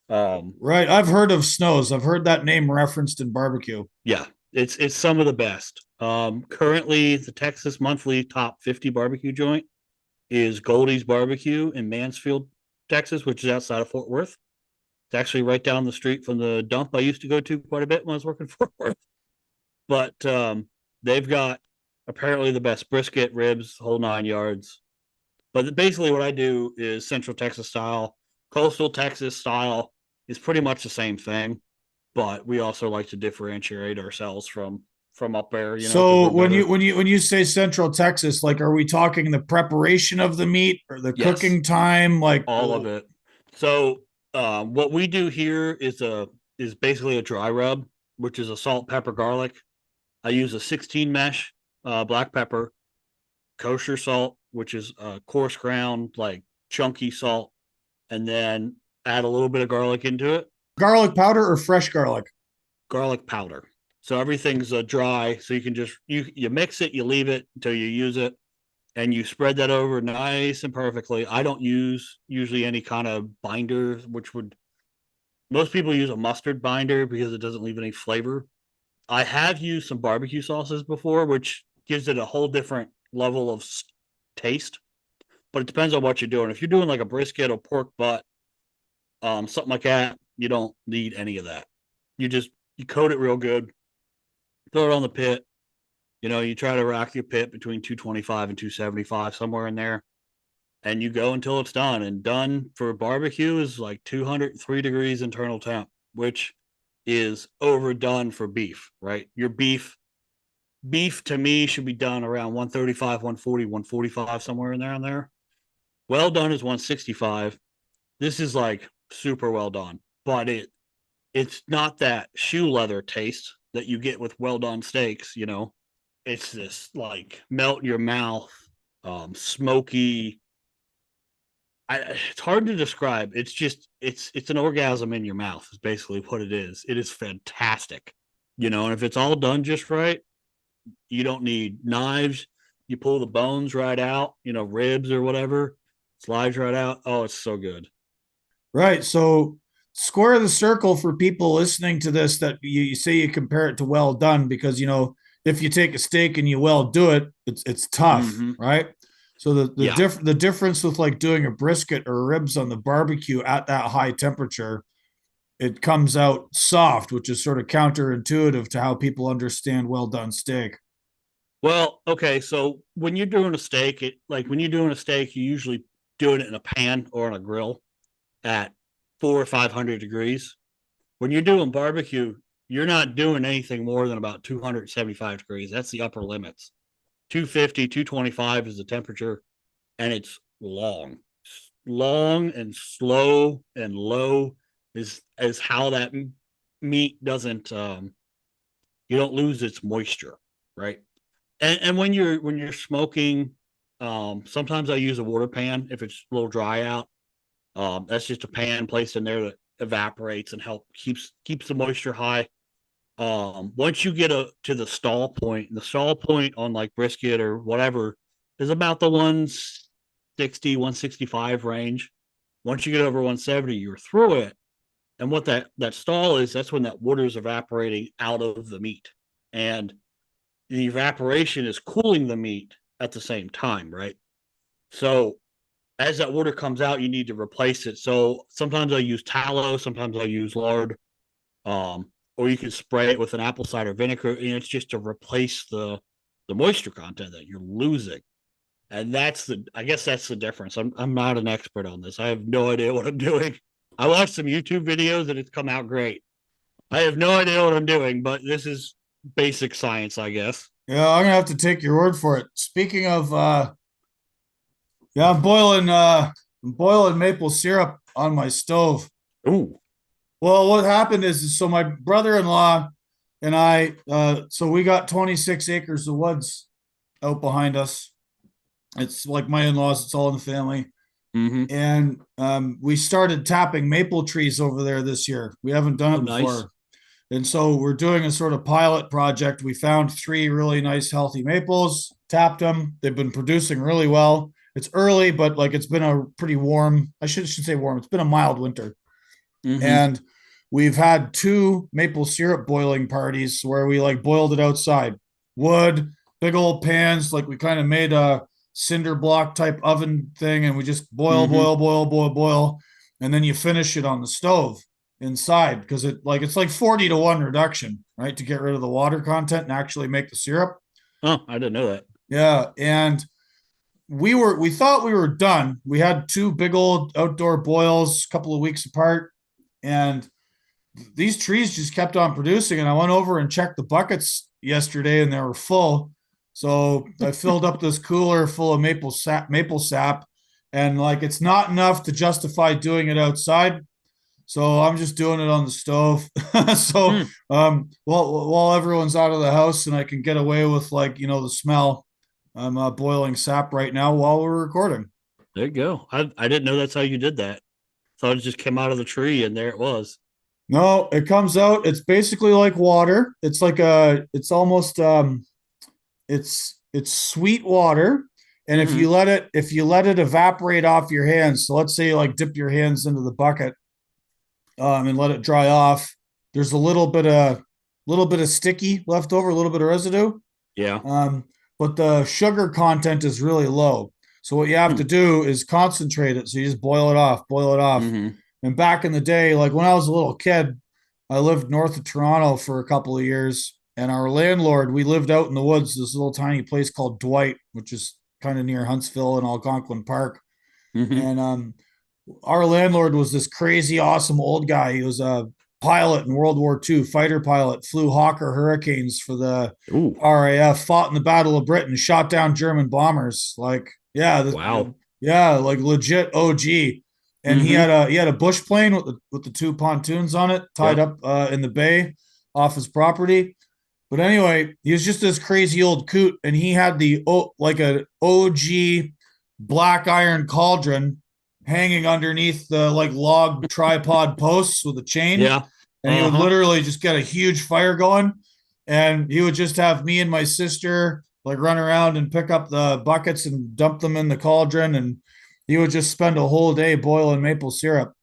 Um, Right. I've heard of Snows. I've heard that name referenced in barbecue. yeah, it's some of the best. Currently, the Texas Monthly Top 50 barbecue joint is Goldie's Barbecue in Mansfield, Texas, which is outside of Fort Worth. It's actually right down the street from the dump I used to go to quite a bit when I was working for Fort Worth. But they've got apparently the best brisket, ribs, whole 9 yards. But basically, what I do is Central Texas style, Coastal Texas style is pretty much the same thing. but we also like to differentiate ourselves from up there, because So we're when better. you say Central Texas, like, are we talking the preparation of the meat or the Yes, cooking time? Like, all of it. So what we do here is basically a dry rub, which is a salt, pepper, garlic. I use a 16 mesh black pepper, kosher salt, which is coarse ground, like chunky salt, and then add a little bit of garlic into it, garlic powder or fresh garlic? garlic powder. So everything's dry. So you can just you mix it, you leave it until you use it, and you spread that over nice and perfectly. I don't use usually any kind of binder, which would most people use a mustard binder because it doesn't leave any flavor. I have used some barbecue sauces before, which gives it a whole different level of taste. But it depends on what you're doing. If you're doing like a brisket or pork butt, something like that, you don't need any of that. You coat it real good, throw it on the pit. You try to rack your pit between 225 and 275, somewhere in there, and you go until it's done. And done for barbecue is like 203 degrees internal temp, which is overdone for beef, right? Your beef to me should be done around 135, 140, 145, somewhere in there. Well done is 165. This is like super well done, but it's not that shoe leather taste that you get with well done steaks. It's this like melt in your mouth, smoky. It's hard to describe. It's just it's an orgasm in your mouth. Is basically what it is. It is fantastic. And if it's all done just right, you don't need knives. You pull the bones right out, ribs or whatever, slides right out. Oh, it's so good. Right. So square the circle for people listening to this that you say you compare it to well done because if you take a steak and you well do it, it's tough, Mm-hmm. right? So Yeah. the difference with like doing a brisket or ribs on the barbecue at that high temperature, it comes out soft, which is sort of counterintuitive to how people understand well done steak. Well, okay. So when you're doing a steak, when you're doing a steak, you usually doing it in a pan or on a grill at 400 or 500 degrees. When you're doing barbecue, you're not doing anything more than about 275 degrees. That's the upper limits. 250, 225 is the temperature, and it's long and slow and low is how that meat doesn't you don't lose its moisture, right? And when you're smoking, sometimes I use a water pan if it's a little dry out. That's just a pan placed in there that evaporates and keeps the moisture high. Once you get to the stall point, the stall point on like brisket or whatever is about the 160, 165 range. Once you get over 170, you're through it. And what that stall is, that's when that water is evaporating out of the meat. And the evaporation is cooling the meat at the same time, right? So as that water comes out, you need to replace it. So sometimes I use tallow, sometimes I use lard, or you can spray it with an apple cider vinegar, and it's just to replace the moisture content that you're losing. And I guess that's the difference. I'm not an expert on this. I have no idea what I'm doing. I watched some YouTube videos and it's come out great. I have no idea what I'm doing, but this is basic science, I guess. Yeah, I'm gonna have to take your word for it. Speaking of yeah, I'm boiling maple syrup on my stove. Ooh. Well, what happened is so my brother-in-law and I, so we got 26 acres of woods out behind us. It's like my in-laws, it's all in the family. Mm-hmm. And we started tapping maple trees over there this year. We haven't done Oh, it nice. before. And so we're doing a sort of pilot project. We found three really nice, healthy maples, tapped them. They've been producing really well. It's early, but like it's been a pretty warm, I should say warm. It's been a mild winter. Mm-hmm. And we've had two maple syrup boiling parties where we like boiled it outside. Wood, big old pans, like we kind of made a cinder block type oven thing and we just Mm-hmm. boil. And then you finish it on the stove inside because it's like 40 to 1 reduction, right? To get rid of the water content and actually make the syrup. Oh, I didn't know that. Yeah. And we thought we were done. We had two big old outdoor boils a couple of weeks apart. And these trees just kept on producing. And I went over and checked the buckets yesterday, and they were full. So I filled up this cooler full of maple sap, and like it's not enough to justify doing it outside. So I'm just doing it on the stove. So Hmm, while everyone's out of the house and I can get away with like the smell, I'm boiling sap right now while we're recording. there you go. I didn't know that's how you did that. Thought it just came out of the tree and there it was. No, it comes out. It's basically like water. It's like it's almost it's sweet water. And Mm-hmm. if you let it evaporate off your hands, so let's say you like dip your hands into the bucket and let it dry off, there's a little bit of sticky left over, a little bit of residue. Yeah. Um, but the sugar content is really low. So what you have Hmm. to do is concentrate it. So you just boil it off, boil it off. Mm-hmm. And back in the day, like when I was a little kid, I lived north of Toronto for a couple of years. And our landlord, we lived out in the woods, this little tiny place called Dwight, which is kind of near Huntsville and Algonquin Park. Mm-hmm. And our landlord was this crazy, awesome old guy. He was a pilot in World War II, fighter pilot, flew Hawker Hurricanes for the Ooh. RAF, fought in the Battle of Britain, shot down German bombers. Like, yeah, Wow. yeah, like legit OG. And Mm-hmm. he had a bush plane with the two pontoons on it tied Yep. up in the bay off his property. But anyway, he was just this crazy old coot, and he had like a OG black iron cauldron hanging underneath the like log tripod posts with a chain, Yeah. and he would Uh-huh. literally just get a huge fire going, and he would just have me and my sister like run around and pick up the buckets and dump them in the cauldron, and he would just spend a whole day boiling maple syrup.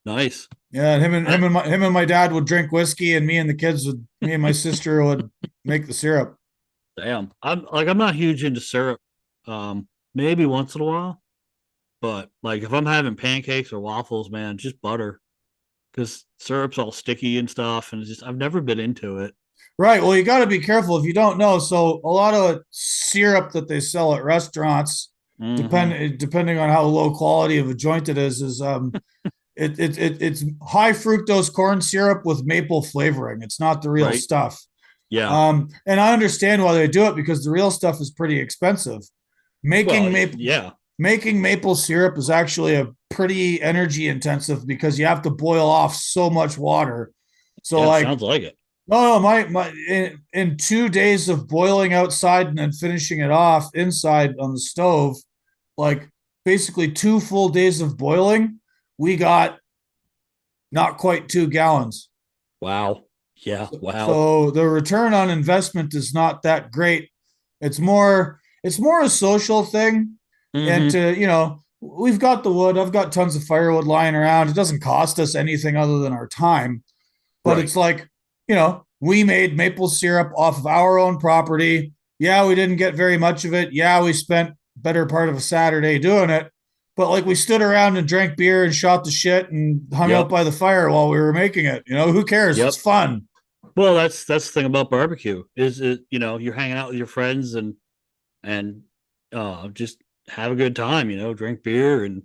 Nice. Yeah, and I, him and my dad would drink whiskey, and me and my sister would make the syrup. damn. I'm not huge into syrup. Maybe once in a while, but like if I'm having pancakes or waffles, man, just butter because syrup's all sticky and stuff, and it's just I've never been into it. Right. Well, you got to be careful if you don't know. So a lot of syrup that they sell at restaurants, Mm-hmm. depending on how low quality of a joint it is it's high fructose corn syrup with maple flavoring. It's not the real Right. stuff. Yeah. And I understand why they do it because the real stuff is pretty expensive. Well, Making maple yeah. making maple syrup is actually a pretty energy intensive because you have to boil off so much water. So Yeah. like Sounds like it. no, my in 2 days of boiling outside and then finishing it off inside on the stove, like basically 2 full days of boiling, we got not quite 2 gallons. Wow. Yeah. Wow. So the return on investment is not that great. It's more a social thing. And Mm-hmm. to, we've got the wood. I've got tons of firewood lying around. It doesn't cost us anything other than our time. But Right. it's like, we made maple syrup off of our own property. Yeah, we didn't get very much of it. Yeah, we spent better part of a Saturday doing it. But like we stood around and drank beer and shot the shit and hung out Yep. by the fire while we were making it. Who cares? It's Yep. fun. Well, that's the thing about barbecue is it you're hanging out with your friends and just have a good time. Drink beer and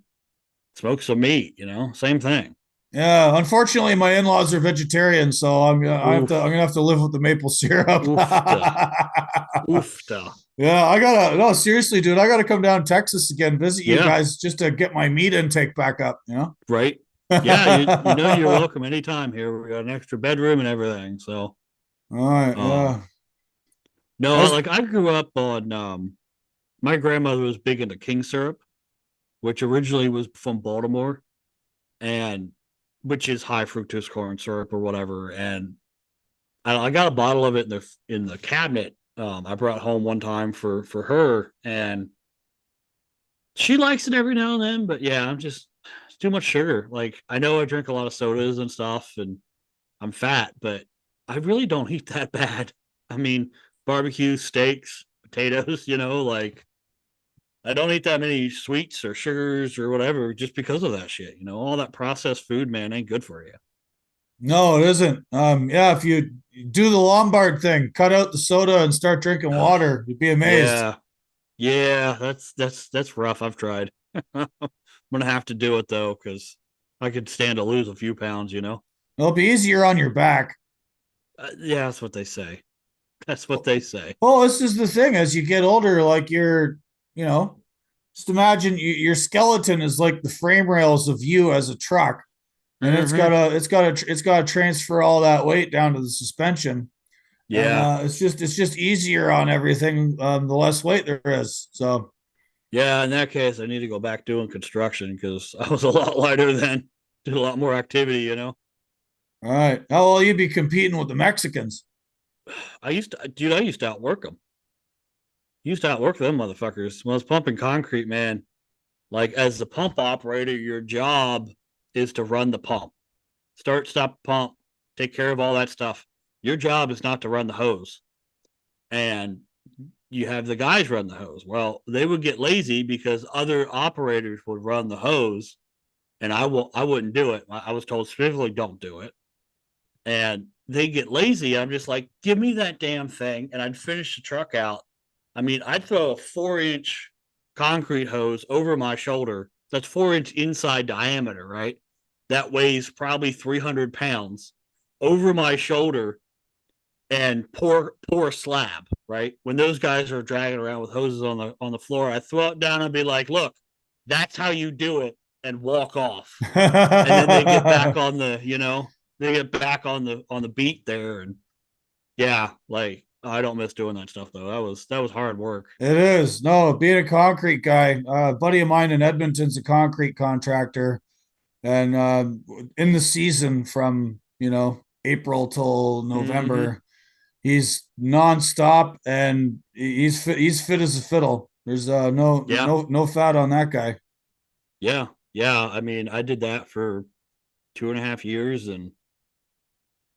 smoke some meat. Same thing. Yeah, unfortunately, my in-laws are vegetarian, so I'm Oof. gonna have to live with the maple syrup. Oofta. Oofta. Yeah, I gotta no seriously, dude. I gotta come down to Texas again, visit you Yeah. guys just to get my meat intake back up. Right. Yeah. You know you're welcome anytime here. We got an extra bedroom and everything. So All right, um yeah. no, As like I grew up on my grandmother was big into king syrup, which originally was from Baltimore and which is high fructose corn syrup or whatever. And I got a bottle of it in the cabinet. I brought home one time for her, and she likes it every now and then. But yeah, it's too much sugar. Like I know I drink a lot of sodas and stuff, and I'm fat, but I really don't eat that bad. I mean, barbecue, steaks, potatoes. Like I don't eat that many sweets or sugars or whatever just because of that shit. All that processed food, man, ain't good for you. no, it isn't. Yeah, if you do the Lombard thing, cut out the soda and start drinking water, you'd be amazed. Yeah, yeah, that's rough. I've tried. I'm gonna have to do it though, because I could stand to lose a few pounds. It'll be easier on your back. Yeah, that's what they say. That's what they say. Well, this is the thing. As you get older, like you know, just imagine your skeleton is like the frame rails of you as a truck, and Hmm. it's gotta transfer all that weight down to the suspension, and Yeah. it's just easier on everything. The less weight there is. So, Yeah, in that case, I need to go back doing construction because I was a lot lighter then, did a lot more activity, you know. all right, how will you be competing with the Mexicans? Dude, I used to outwork them. Used to outwork them motherfuckers. When I was pumping concrete, man, like as the pump operator, your job is to run the pump, start, stop pump, take care of all that stuff. Your job is not to run the hose. And you have the guys run the hose. Well, they would get lazy because other operators would run the hose and I wouldn't do it. I was told specifically don't do it. And they get lazy. I'm just like, give me that damn thing. And I'd finish the truck out. I mean, I'd throw a 4-inch concrete hose over my shoulder. That's 4-inch inside diameter, right? That weighs probably 300 pounds over my shoulder and pour a slab, right? When those guys are dragging around with hoses on the floor, I throw it down and be like, look, that's how you do it, and walk off. And then they get back It on the, they get back on the beat there. And yeah, like I don't miss doing that stuff though. That was hard work. is. No, being a concrete guy, a buddy of mine in Edmonton's a concrete contractor, and in the season from April till Mm-hmm. November, he's nonstop and he's fit as a fiddle. There's Yeah. no fat on that guy. Yeah. Yeah. I mean, I did that for 2.5 years, and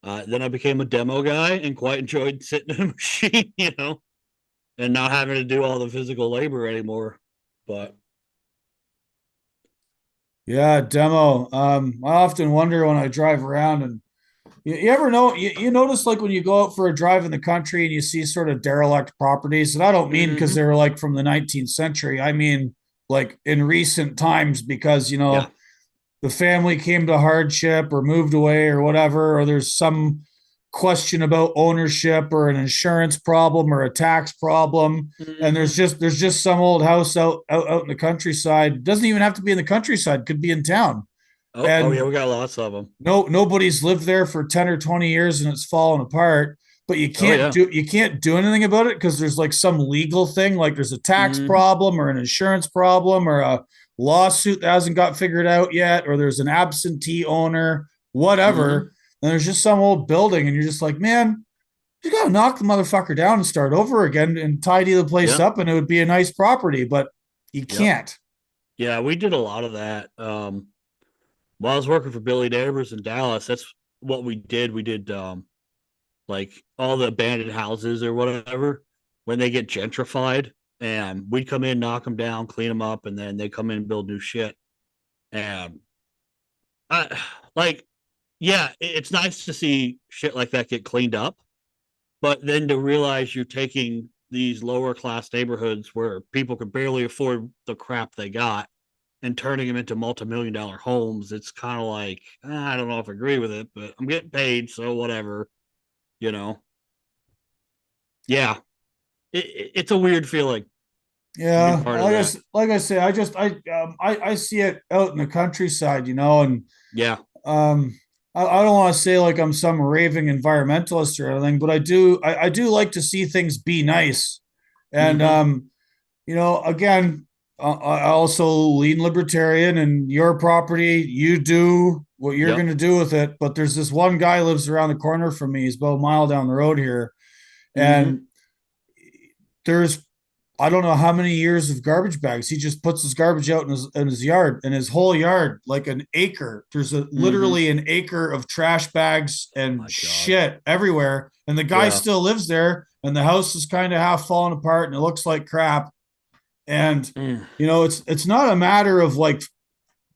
then I became a demo guy and quite enjoyed sitting in a machine, and not having to do all the physical labor anymore. But Yeah, demo. I often wonder when I drive around and you ever know you notice like when you go out for a drive in the country and you see sort of derelict properties, and I don't mean because mm-hmm. they're like from the 19th century. I mean like in recent times because Yeah. the family came to hardship or moved away or whatever, or there's some question about ownership or an insurance problem or a tax problem. And Mm-hmm. there's just some old house out in the countryside. It doesn't even have to be in the countryside, could be in town. Oh yeah, And we got lots of them. nobody's lived there for 10 or 20 years and it's fallen apart, but Oh yeah. you can't do anything about it because there's like some legal thing, like there's a tax Mm-hmm. problem or an insurance problem or a lawsuit that hasn't got figured out yet, or there's an absentee owner, Mm-hmm. whatever. And there's just some old building and you're just like, man, you gotta knock the motherfucker down and start over again and tidy the place Yep. up and it would be a nice property, but you Yep. can't. Yeah, we did a lot of that. While I was working for Billy Neighbors in Dallas, that's what we did. We did like all the abandoned houses or whatever when they get gentrified, and we'd come in, knock them down, clean them up, and then they come in and build new shit. And I like, yeah, it's nice to see shit like that get cleaned up, but then to realize you're taking these lower class neighborhoods where people could barely afford the crap they got and turning them into multi-million-dollar homes, it's kind of like, I don't know if I agree with it, but I'm getting paid, so whatever, you know. Yeah, it's a weird feeling to be Yeah, part of that. like I say, I see it out in the countryside, and Yeah. um, I don't want to say like I'm some raving environmentalist or anything, but I do like to see things be nice, and Mm-hmm. again, I also lean libertarian, and your property, you do what you're Yep. going to do with it. But there's this one guy lives around the corner from me. He's about a mile down the road here, Mm-hmm. and there's I don't know how many years of garbage bags. He just puts his garbage out in his yard, in his whole yard, like an acre. There's Mm-hmm. literally an acre of trash bags Oh and my god. shit everywhere. And the guy Yeah. still lives there, and the house is kind of half falling apart, and it looks like crap. And Mm. it's not a matter of like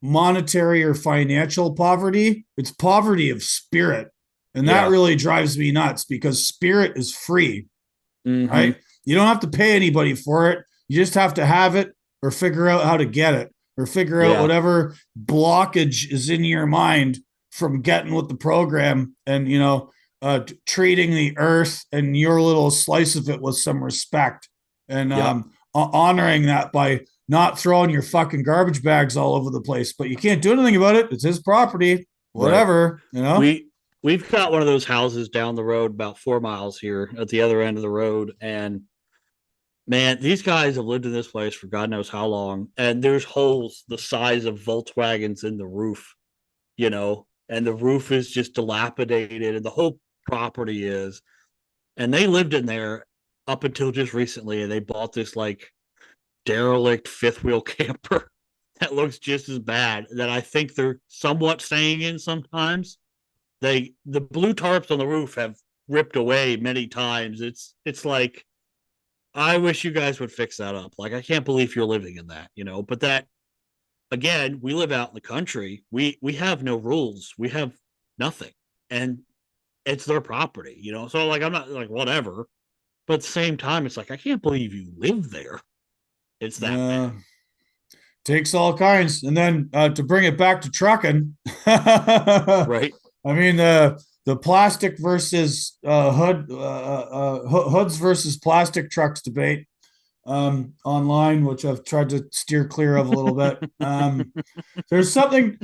monetary or financial poverty. It's poverty of spirit, and that Yeah. really drives me nuts because spirit is free, Mm-hmm. right? You don't have to pay anybody for it. You just have to have it or figure out how to get it or figure out Yeah. whatever blockage is in your mind from getting with the program and, treating the earth and your little slice of it with some respect and Yep. honoring that by not throwing your fucking garbage bags all over the place. But you can't do anything about it. It's his property, Right. whatever. We've got one of those houses down the road about 4 miles here at the other end of the road. And man, these guys have lived in this place for God knows how long. And there's holes the size of Volkswagens in the roof, and the roof is just dilapidated and the whole property is. And they lived in there up until just recently. And they bought this like derelict fifth wheel camper that looks just as bad that I think they're somewhat staying in sometimes. The blue tarps on the roof have ripped away many times. It's like I wish you guys would fix that up. Like I can't believe you're living in that. But that again, we live out in the country. We have no rules. We have nothing. And it's their property. So like I'm not like whatever. But at the same time, it's like I can't believe you live there. It's that bad. Yeah, takes all kinds. And then to bring it back to trucking, I Right? mean the plastic versus hoods versus plastic trucks debate online, which I've tried to steer clear of a little bit. There's something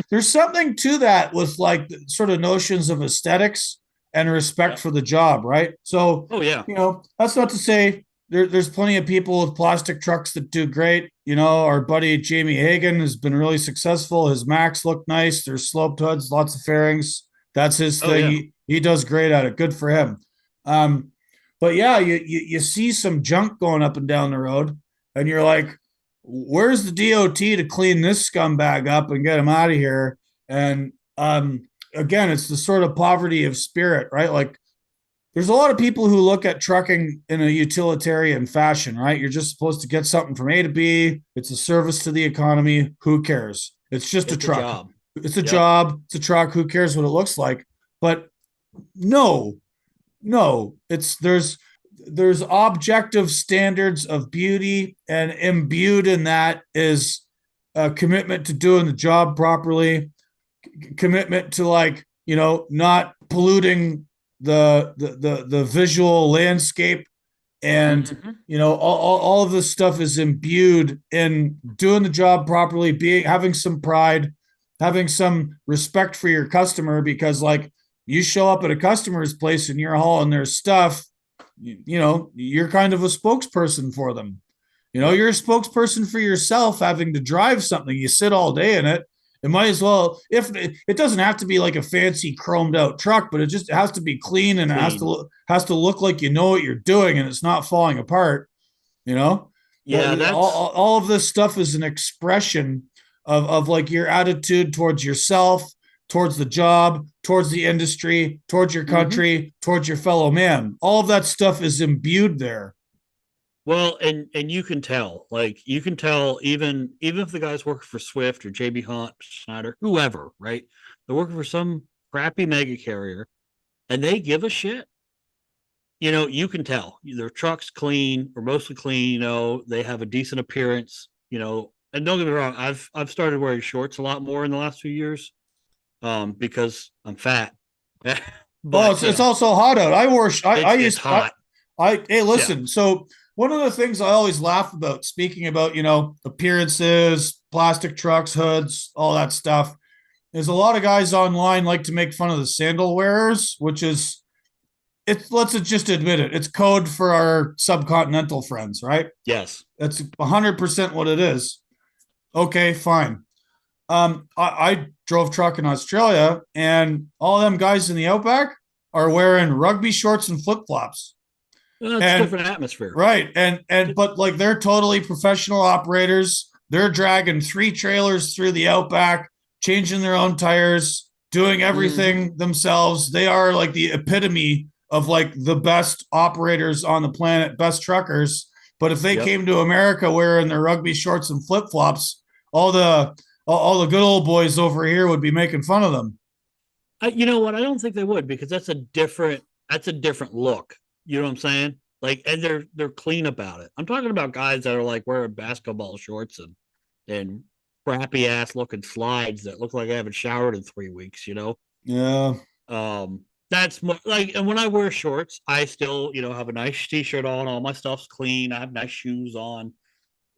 to that with like sort of notions of aesthetics and respect Yeah. for the job, right? So, Oh yeah. that's not to say there's plenty of people with plastic trucks that do great. Our buddy Jamie Hagan has been really successful. His Macs look nice. There's sloped hoods, lots of fairings. That's his Oh thing. yeah. He does great at it. Good for him. Um, but yeah, you see some junk going up and down the road, and you're like, where's the DOT to clean this scumbag up and get him out of here? And again, it's the sort of poverty of spirit, right? Like there's a lot of people who look at trucking in a utilitarian fashion, right? You're just supposed to get something from A to B. It's a service to the economy. Who cares? It's just a It's a truck. job. It's a Yep. job. It's a truck. Who cares what it looks like? But no, no, there's objective standards of beauty, and imbued in that is a commitment to doing the job properly, commitment to like not polluting the visual landscape, and Mm-hmm. all of this stuff is imbued in doing the job properly, being having some pride, having some respect for your customer, because like you show up at a customer's place and you're hauling their stuff, you're kind of a spokesperson for them. Yep. You're a spokesperson for yourself, having to drive something. You sit all day in it. It might as well, if it doesn't have to be like a fancy chromed out truck, but it has to be clean, and it Clean. has to look like you know what you're doing and it's not falling apart. You know Yeah, all of this stuff is an expression of like your attitude towards yourself, towards the job, towards the industry, towards your mm-hmm. country, towards your fellow man. All of that stuff is imbued there. Well, and you can tell even if the guy's working for Swift or JB Hunt, Schneider, whoever, right? They're working for some crappy mega carrier and they give a shit. You can tell their truck's clean or mostly clean, they have a decent appearance, and don't get me wrong, I've started wearing shorts a lot more in the last few years, because I'm fat. Oh, But it's also hot out. I wore I it's used hot. hey, Yeah. listen. So one of the things I always laugh about, speaking about appearances, plastic trucks, hoods, all that stuff, is a lot of guys online like to make fun of the sandal wearers, which is, let's just admit it, it's code for our subcontinental friends, right? Yes. That's 100% what it is. Okay, fine. I drove truck in Australia, and all of them guys in the outback are wearing rugby shorts and flip flops. Well, it's a And different atmosphere. right, and but like they're totally professional operators. They're dragging 3 trailers through the outback, changing their own tires, doing Mm-hmm. everything themselves. They are like the epitome of like the best operators on the planet, best truckers. But if they Yep. came to America wearing their rugby shorts and flip flops, all the good old boys over here would be making fun of them. You know what? I don't think they would because that's a different look. You know what I'm saying? Like, and they're clean about it. I'm talking about guys that are like wearing basketball shorts and crappy ass looking slides that look like they haven't showered in 3 weeks. Yeah. That's more like, and when I wear shorts, I still, have a nice t-shirt on. All my stuff's clean. I have nice shoes on.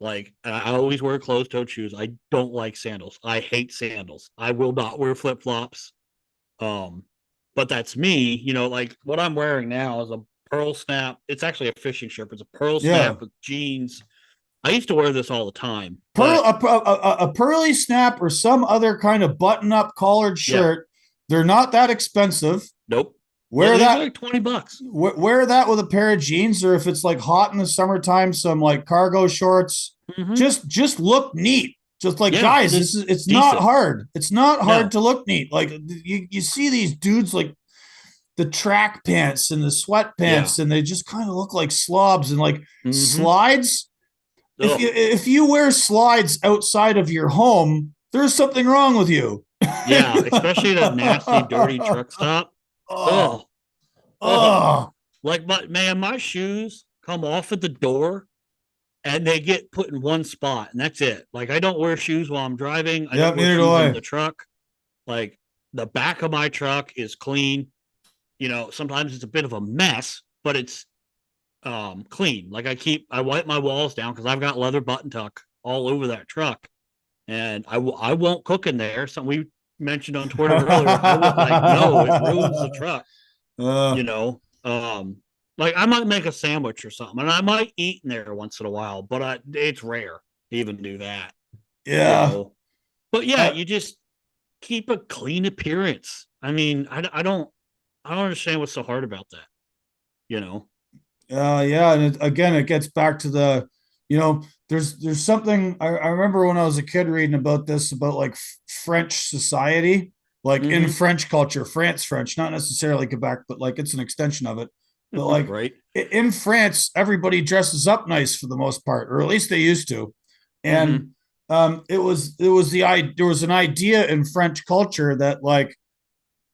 Like, I always wear closed-toed shoes. I don't like sandals. I hate sandals. I will not wear flip-flops. Um, but that's me. Like what I'm wearing now is a pearl snap. It's actually a fishing shirt. It's a pearl Yeah. snap with jeans. I used to wear this all the time, Pearl, but a pearly snap or some other kind of button up collared yeah, shirt. They're not that expensive. nope. Yeah, Wear these are that. like $20. Wear that with a pair of jeans, or if it's like hot in the summertime, some like cargo shorts. Mm-hmm. Just look neat. Just like, Yeah, guys, just this is it's not decent. hard. It's not hard No, to look neat. Like you see these dudes like the track pants and the yeah. sweatpants, and they just kind of look like slobs and like Mm-hmm. slides. Oh, If you wear slides outside of your home, there's something wrong with you. yeah, especially at a nasty, dirty truck stop. Oh, Oh, oh. oh, Like, my shoes come off at the door and they get put in one spot, and that's it. Like, I don't wear shoes while I'm driving. I don't yep, wear neither do shoes in I. the truck. Like, the back of my truck is clean. Sometimes it's a bit of a mess, but it's clean. Like, I wipe my walls down because I've got leather button tuck all over that truck, and I won't cook in there. Something we mentioned on Twitter earlier. I would like no, it ruins the truck. uh, You know, like I might make a sandwich or something, and I might eat in there once in a while, but it's rare to even do that. You yeah. know, but yeah, Uh, you just keep a clean appearance. I mean, I don't understand what's so hard about that. You know. yeah, and again, it gets back to the, there's something I remember when I was a kid reading about this about like French society, like in Mm-hmm. French culture, French, not necessarily Quebec, but like it's an extension of it. But like Right. in France, everybody dresses up nice for the most part, or at least they used to, and Mm-hmm. there was an idea in French culture that like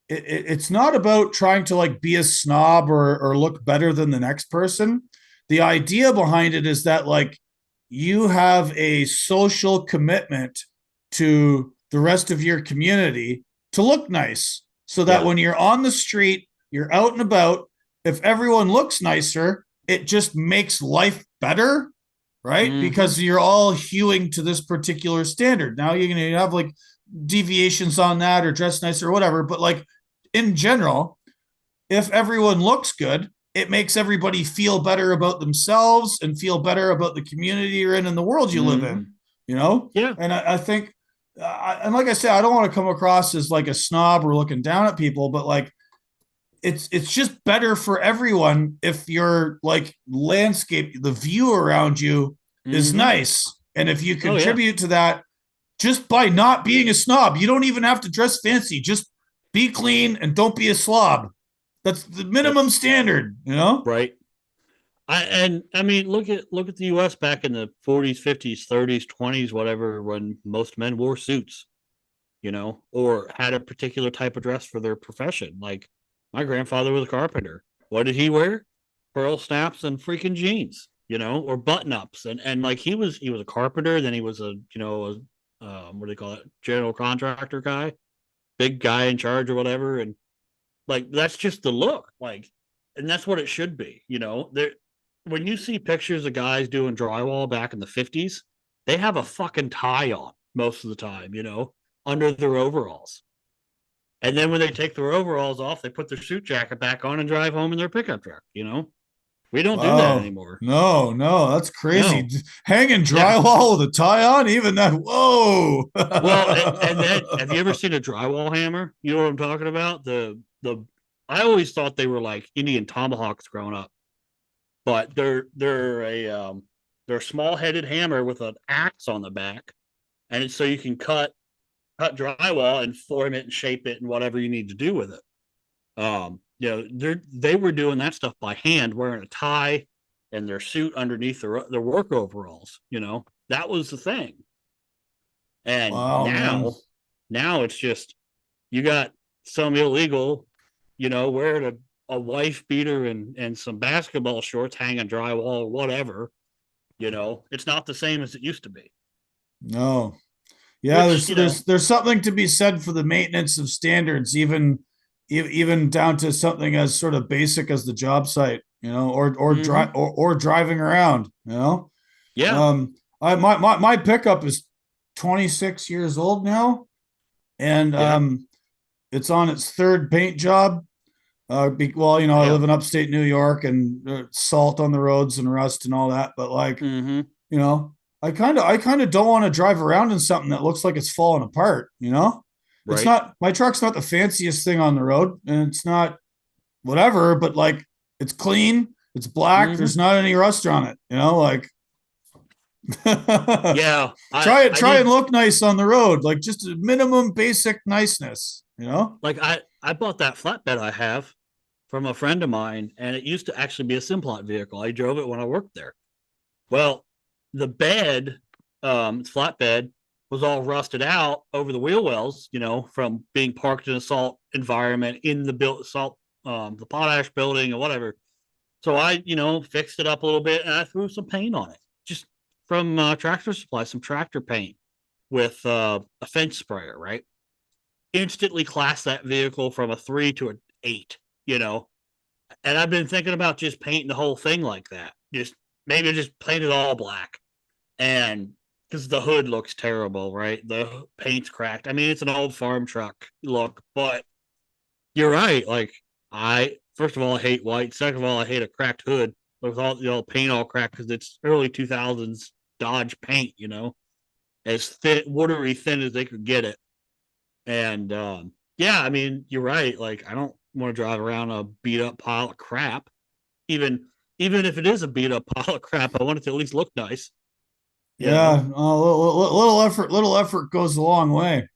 it's not about trying to like be a snob or look better than the next person. The idea behind it is that like you have a social commitment to the rest of your community to look nice so that Yeah. when you're on the street, you're out and about, if everyone looks nicer, it just makes life better, right? Mm-hmm. Because you're all hewing to this particular standard. Now you're going to have like deviations on that or dress nicer or whatever, but like in general, if everyone looks good, it makes everybody feel better about themselves and feel better about the community you're in and the world you live Mm-hmm. in, you know? Yeah. And I think, and like I said, I don't want to come across as like a snob or looking down at people, but like it's just better for everyone if your like landscape, the view around you is Mm-hmm. nice. And if you Oh yeah. contribute to that just by not being a snob. You don't even have to dress fancy. Just be clean and don't be a slob. That's the minimum That's standard, you know? right. I mean, look at the U.S. back in the 40s, 50s, 30s, 20s, whatever, when most men wore suits, or had a particular type of dress for their profession. Like my grandfather was a carpenter. What did he wear? Pearl snaps and freaking jeans, or button ups. And like he was a carpenter. Then he was what do they call it? General contractor guy, big guy in charge or whatever. And like that's just the look. Like, and that's what it should be. There when you see pictures of guys doing drywall back in the 50s, they have a fucking tie on most of the time, under their overalls. And then when they take their overalls off, they put their suit jacket back on and drive home in their pickup truck. We don't do that Wow. anymore. No, no, that's crazy. No. Hanging Yeah. drywall with a tie on, even that. Whoa. Well, and then have you ever seen a drywall hammer? You know what I'm talking about? The I always thought they were like Indian tomahawks growing up, but they're a small headed hammer with an axe on the back, and it's so you can cut drywall and form it and shape it and whatever you need to do with it. They were doing that stuff by hand, wearing a tie and their suit underneath their work overalls. That was the thing. And Wow, man. now it's just you got some illegal, wearing a wife beater and some basketball shorts hanging drywall or whatever. It's not the same as it used to be. No. Yeah, which, you know, there's something to be said for the maintenance of standards, even down to something as sort of basic as the job site, hmm or driving around, yeah, Um, my pickup is 26 years old now, and yeah, it's on its third paint job. I yeah. live in upstate New York, and salt on the roads and rust and all that. But like, hmm you know, I kind of don't want to drive around in something that looks like it's falling apart. It's Right. not my truck's not the fanciest thing on the road, and it's not whatever, but like it's clean, it's black. hmm There's not any rust on it. Like Yeah. I try and need, look nice on the road, like just a minimum basic niceness. like, I bought that flatbed I have from a friend of mine, and it used to actually be a Simplot vehicle. I drove it when I worked there. Well, the bed, flatbed, was all rusted out over the wheel wells, from being parked in a salt environment in the built salt, the potash building or whatever. So I, fixed it up a little bit and I threw some paint on it, just from Tractor Supply, some tractor paint with a fence sprayer, right? Instantly classed that vehicle from a 3 to an 8, you know, and I've been thinking about just painting the whole thing like that. Just maybe just paint it all black. And because the hood looks terrible, right? The paint's cracked. I mean, it's an old farm truck look, but you're right. Like, first of all, I hate white. Second of all, I hate a cracked hood with all paint all cracked because it's early 2000s Dodge paint, as thin, watery thin as they could get it. And yeah, I mean, you're right. Like, I don't want to drive around a beat up pile of crap. Even even if it is a beat up pile of crap, I want it to at least look nice. You Yeah, know, little effort goes a long way.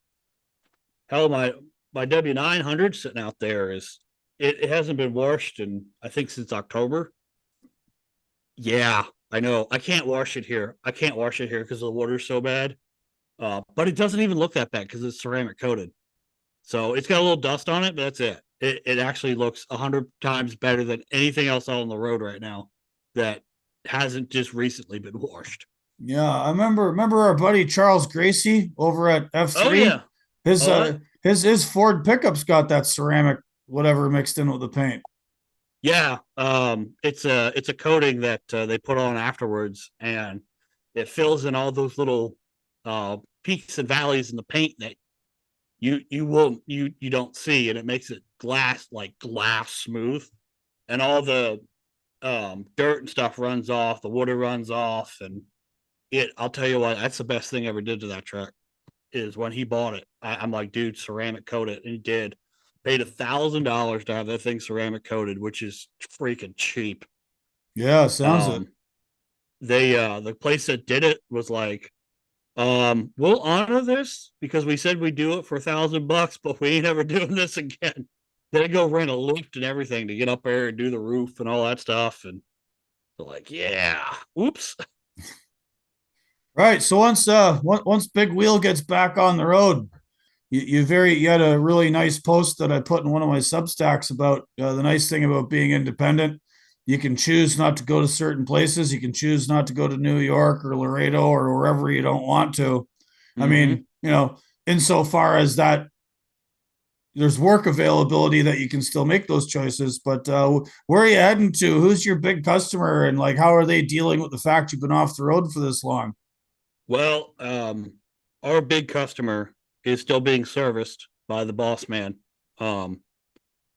hell, my W900 sitting out there it hasn't been washed in I think since October. Yeah, I know. I can't wash it here. I can't wash it here because the water's so bad. But it doesn't even look that bad because it's ceramic coated. So it's got a little dust on it, but that's it. It actually looks 100 times better than anything else out on the road right now that hasn't just recently been washed. Yeah, I remember our buddy Charles Gracie over at Oh F3. yeah. His Oh his Ford pickup's got that ceramic whatever mixed in with the paint. yeah. It's a coating that they put on afterwards, and it fills in all those little peaks and valleys in the paint that you don't see, and it makes it glass smooth, and all the dirt and stuff runs off, the water runs off, and I'll tell you what, that's the best thing I ever did to that truck. Is when he bought it. I'm like, dude, ceramic coat it, and he did. Paid $1,000 to have that thing ceramic coated, which is freaking cheap. Yeah, sounds it. Um, the place that did it was like, we'll honor this because we said we'd do it for $1,000, but we ain't ever doing this again. They go rent a lift and everything to get up there and do the roof and all that stuff. And they're like, yeah, oops. Right. So once Big Wheel gets back on the road, you had a really nice post that I put in one of my Substacks about the nice thing about being independent. You can choose not to go to certain places. You can choose not to go to New York or Laredo or wherever you don't want to. I Mm-hmm. mean, insofar as that there's work availability that you can still make those choices. But where are you heading to? Who's your big customer, and like how are they dealing with the fact you've been off the road for this long? Well, our big customer is still being serviced by the boss man. Um,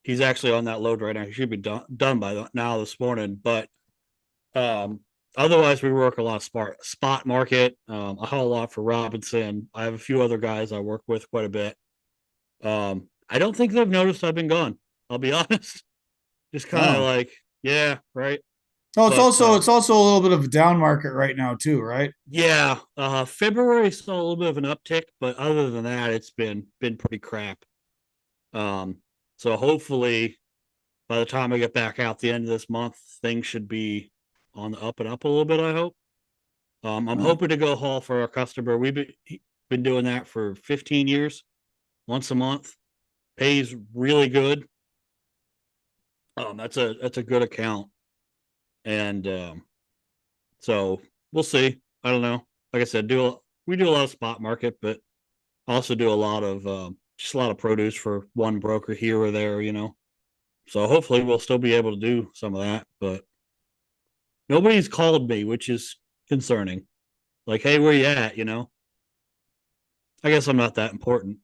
he's actually on that load right now. He should be done by now this morning. But um, otherwise, we work a lot of spot market. I haul a lot for Robinson. I have a few other guys I work with quite a bit. I don't think they've noticed I've been gone. I'll be honest. Just kind of Oh, like, yeah, right. no, But it's also a little bit of a down market right now too, right? yeah, February saw a little bit of an uptick, but other than that, it's been pretty crap. Um, so hopefully by the time I get back out the end of this month, things should be on the up and up a little bit. I hope. I'm Oh, hoping to go haul for our customer. Been doing that for 15 years, once a month. Pays really good. That's a good account, and so we'll see. I don't know. Like I said, we do a lot of spot market, but Also do a lot of just a lot of produce for one broker here or there, you know. So hopefully we'll still be able to do some of that, but nobody's called me, which is concerning. Like, hey, where you at? You know, I guess I'm not that important.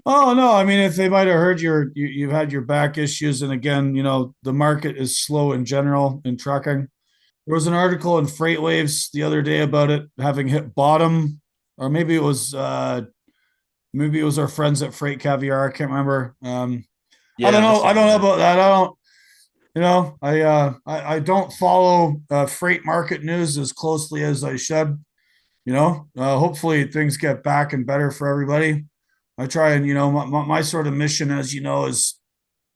Oh no, I mean if they might have heard you've had your back issues, and again, the market is slow in general in trucking. There was an article in Freight Waves the other day about it having hit bottom, or maybe it was our friends at Freight Caviar. I can't remember. I don't Yeah, I know. I saw don't know that. about that. I don't. I don't follow freight market news as closely as I should. Hopefully things get back and better for everybody. I try and my sort of mission, as you know, is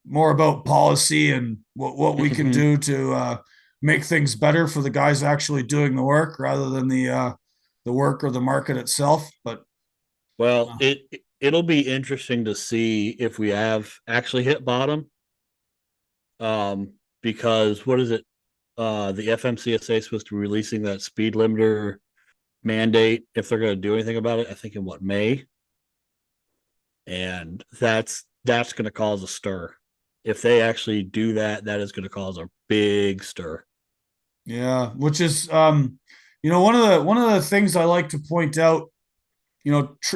more about policy and what we can Hmm. do to make things better for the guys actually doing the work rather than the work or the market itself. But Well, it'll be interesting to see if we have actually hit bottom. Because what is it? The FMCSA is supposed to be releasing that speed limiter mandate if they're going to do anything about it. I think in what, May, and that's going to cause a stir. If they actually do that, that is going to cause a big stir. yeah, which is one of the things I like to point out.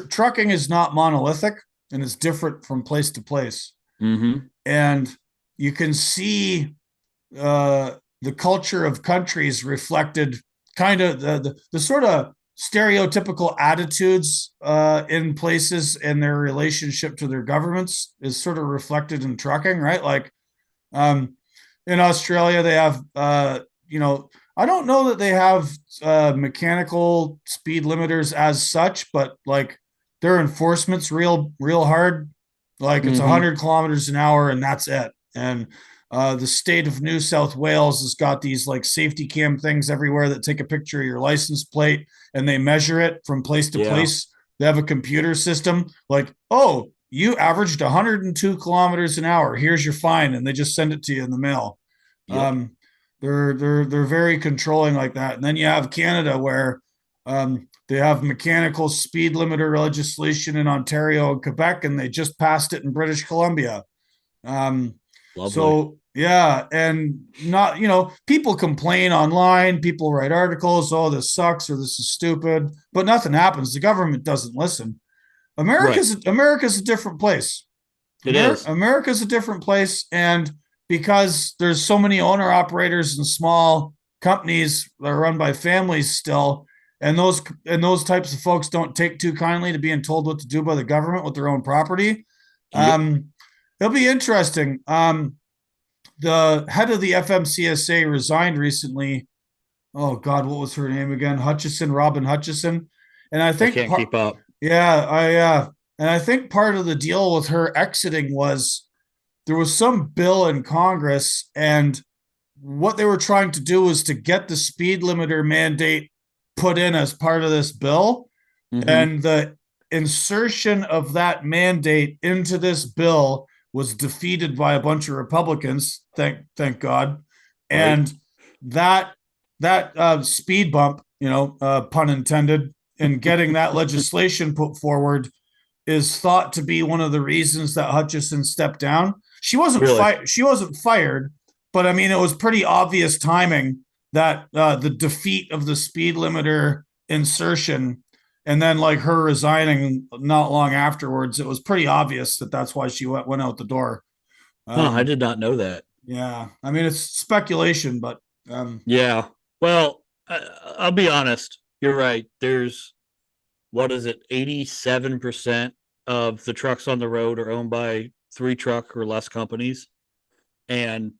Trucking is not monolithic and it's different from place to place. Mm-hmm. And you can see uh, the culture of countries reflected kind of the sort of stereotypical attitudes in places and their relationship to their governments is sort of reflected in trucking, right? Like um, in Australia, they have, I don't know that they have mechanical speed limiters as such, but like their enforcement's real hard. Like it's Mm-hmm. 100 kilometers an hour and that's it. And the state of New South Wales has got these like safety cam things everywhere that take a picture of your license plate and they measure it from place to Yeah. place. They have a computer system like, oh, you averaged 102 kilometers an hour. Here's your fine, and they just send it to you in the mail. Yep. Um, they're very controlling like that. And then you have Canada where they have mechanical speed limiter legislation in Ontario and Quebec, and they just passed it in British Columbia. Um, Lovely. so yeah, and not people complain online, people write articles, oh this sucks or this is stupid, but nothing happens. The government doesn't listen. Right. America's a different place. It is. America's a different place, and because there's so many owner operators and small companies that are run by families still, and those types of folks don't take too kindly to being told what to do by the government with their own property. Yep. Um, it'll be interesting. The head of the FMCSA resigned recently. Oh God, what was her name again? Robin Hutchison, and I I think can't keep up. yeah, and I think part of the deal with her exiting was there was some bill in Congress, and what they were trying to do was to get the speed limiter mandate put in as part of this bill, Mm-hmm. and the insertion of that mandate into this bill was defeated by a bunch of Republicans. Thank God, Right. and that that speed bump, pun intended, in getting that legislation put forward is thought to be one of the reasons that Hutchison stepped down. She wasn't Really. fired. She wasn't fired, but I mean, it was pretty obvious timing that the defeat of the speed limiter insertion, and then like her resigning not long afterwards. It was pretty obvious that that's why she went out the door. Huh, I Um, did not know that. yeah, I mean, it's speculation, but Yeah. Well, I'll be honest. You're right. There's, what is it? 87% of the trucks on the road are owned by three truck or less companies, and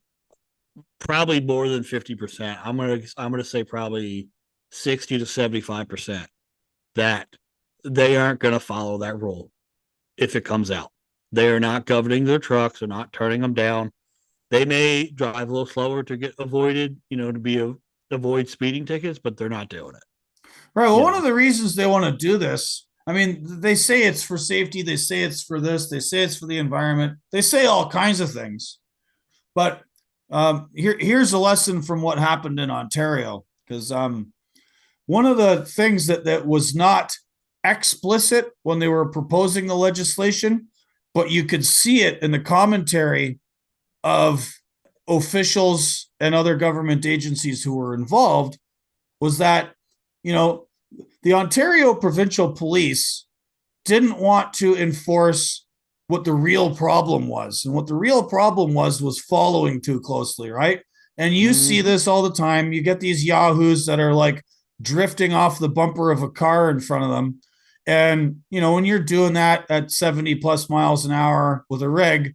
probably more than 50%. I'm gonna say probably 60 to 75% that they aren't gonna follow that rule if it comes out. They are not governing their trucks, they're not turning them down. They may drive a little slower to get avoided, to be avoid speeding tickets, but they're not doing it. right. Well, You one of know. the reasons they want to do this, I mean, they say it's for safety, they say it's for this, they say it's for the environment, they say all kinds of things. But here's a lesson from what happened in Ontario, because one of the things that was not explicit when they were proposing the legislation, but you could see it in the commentary of officials and other government agencies who were involved, was that, you know, the Ontario Provincial Police didn't want to enforce what the real problem was. And what the real problem was following too closely, right? And you see Mm-hmm. this all the time. You get these yahoos that are like drifting off the bumper of a car in front of them. And, you know, when you're doing that at 70 plus miles an hour with a rig,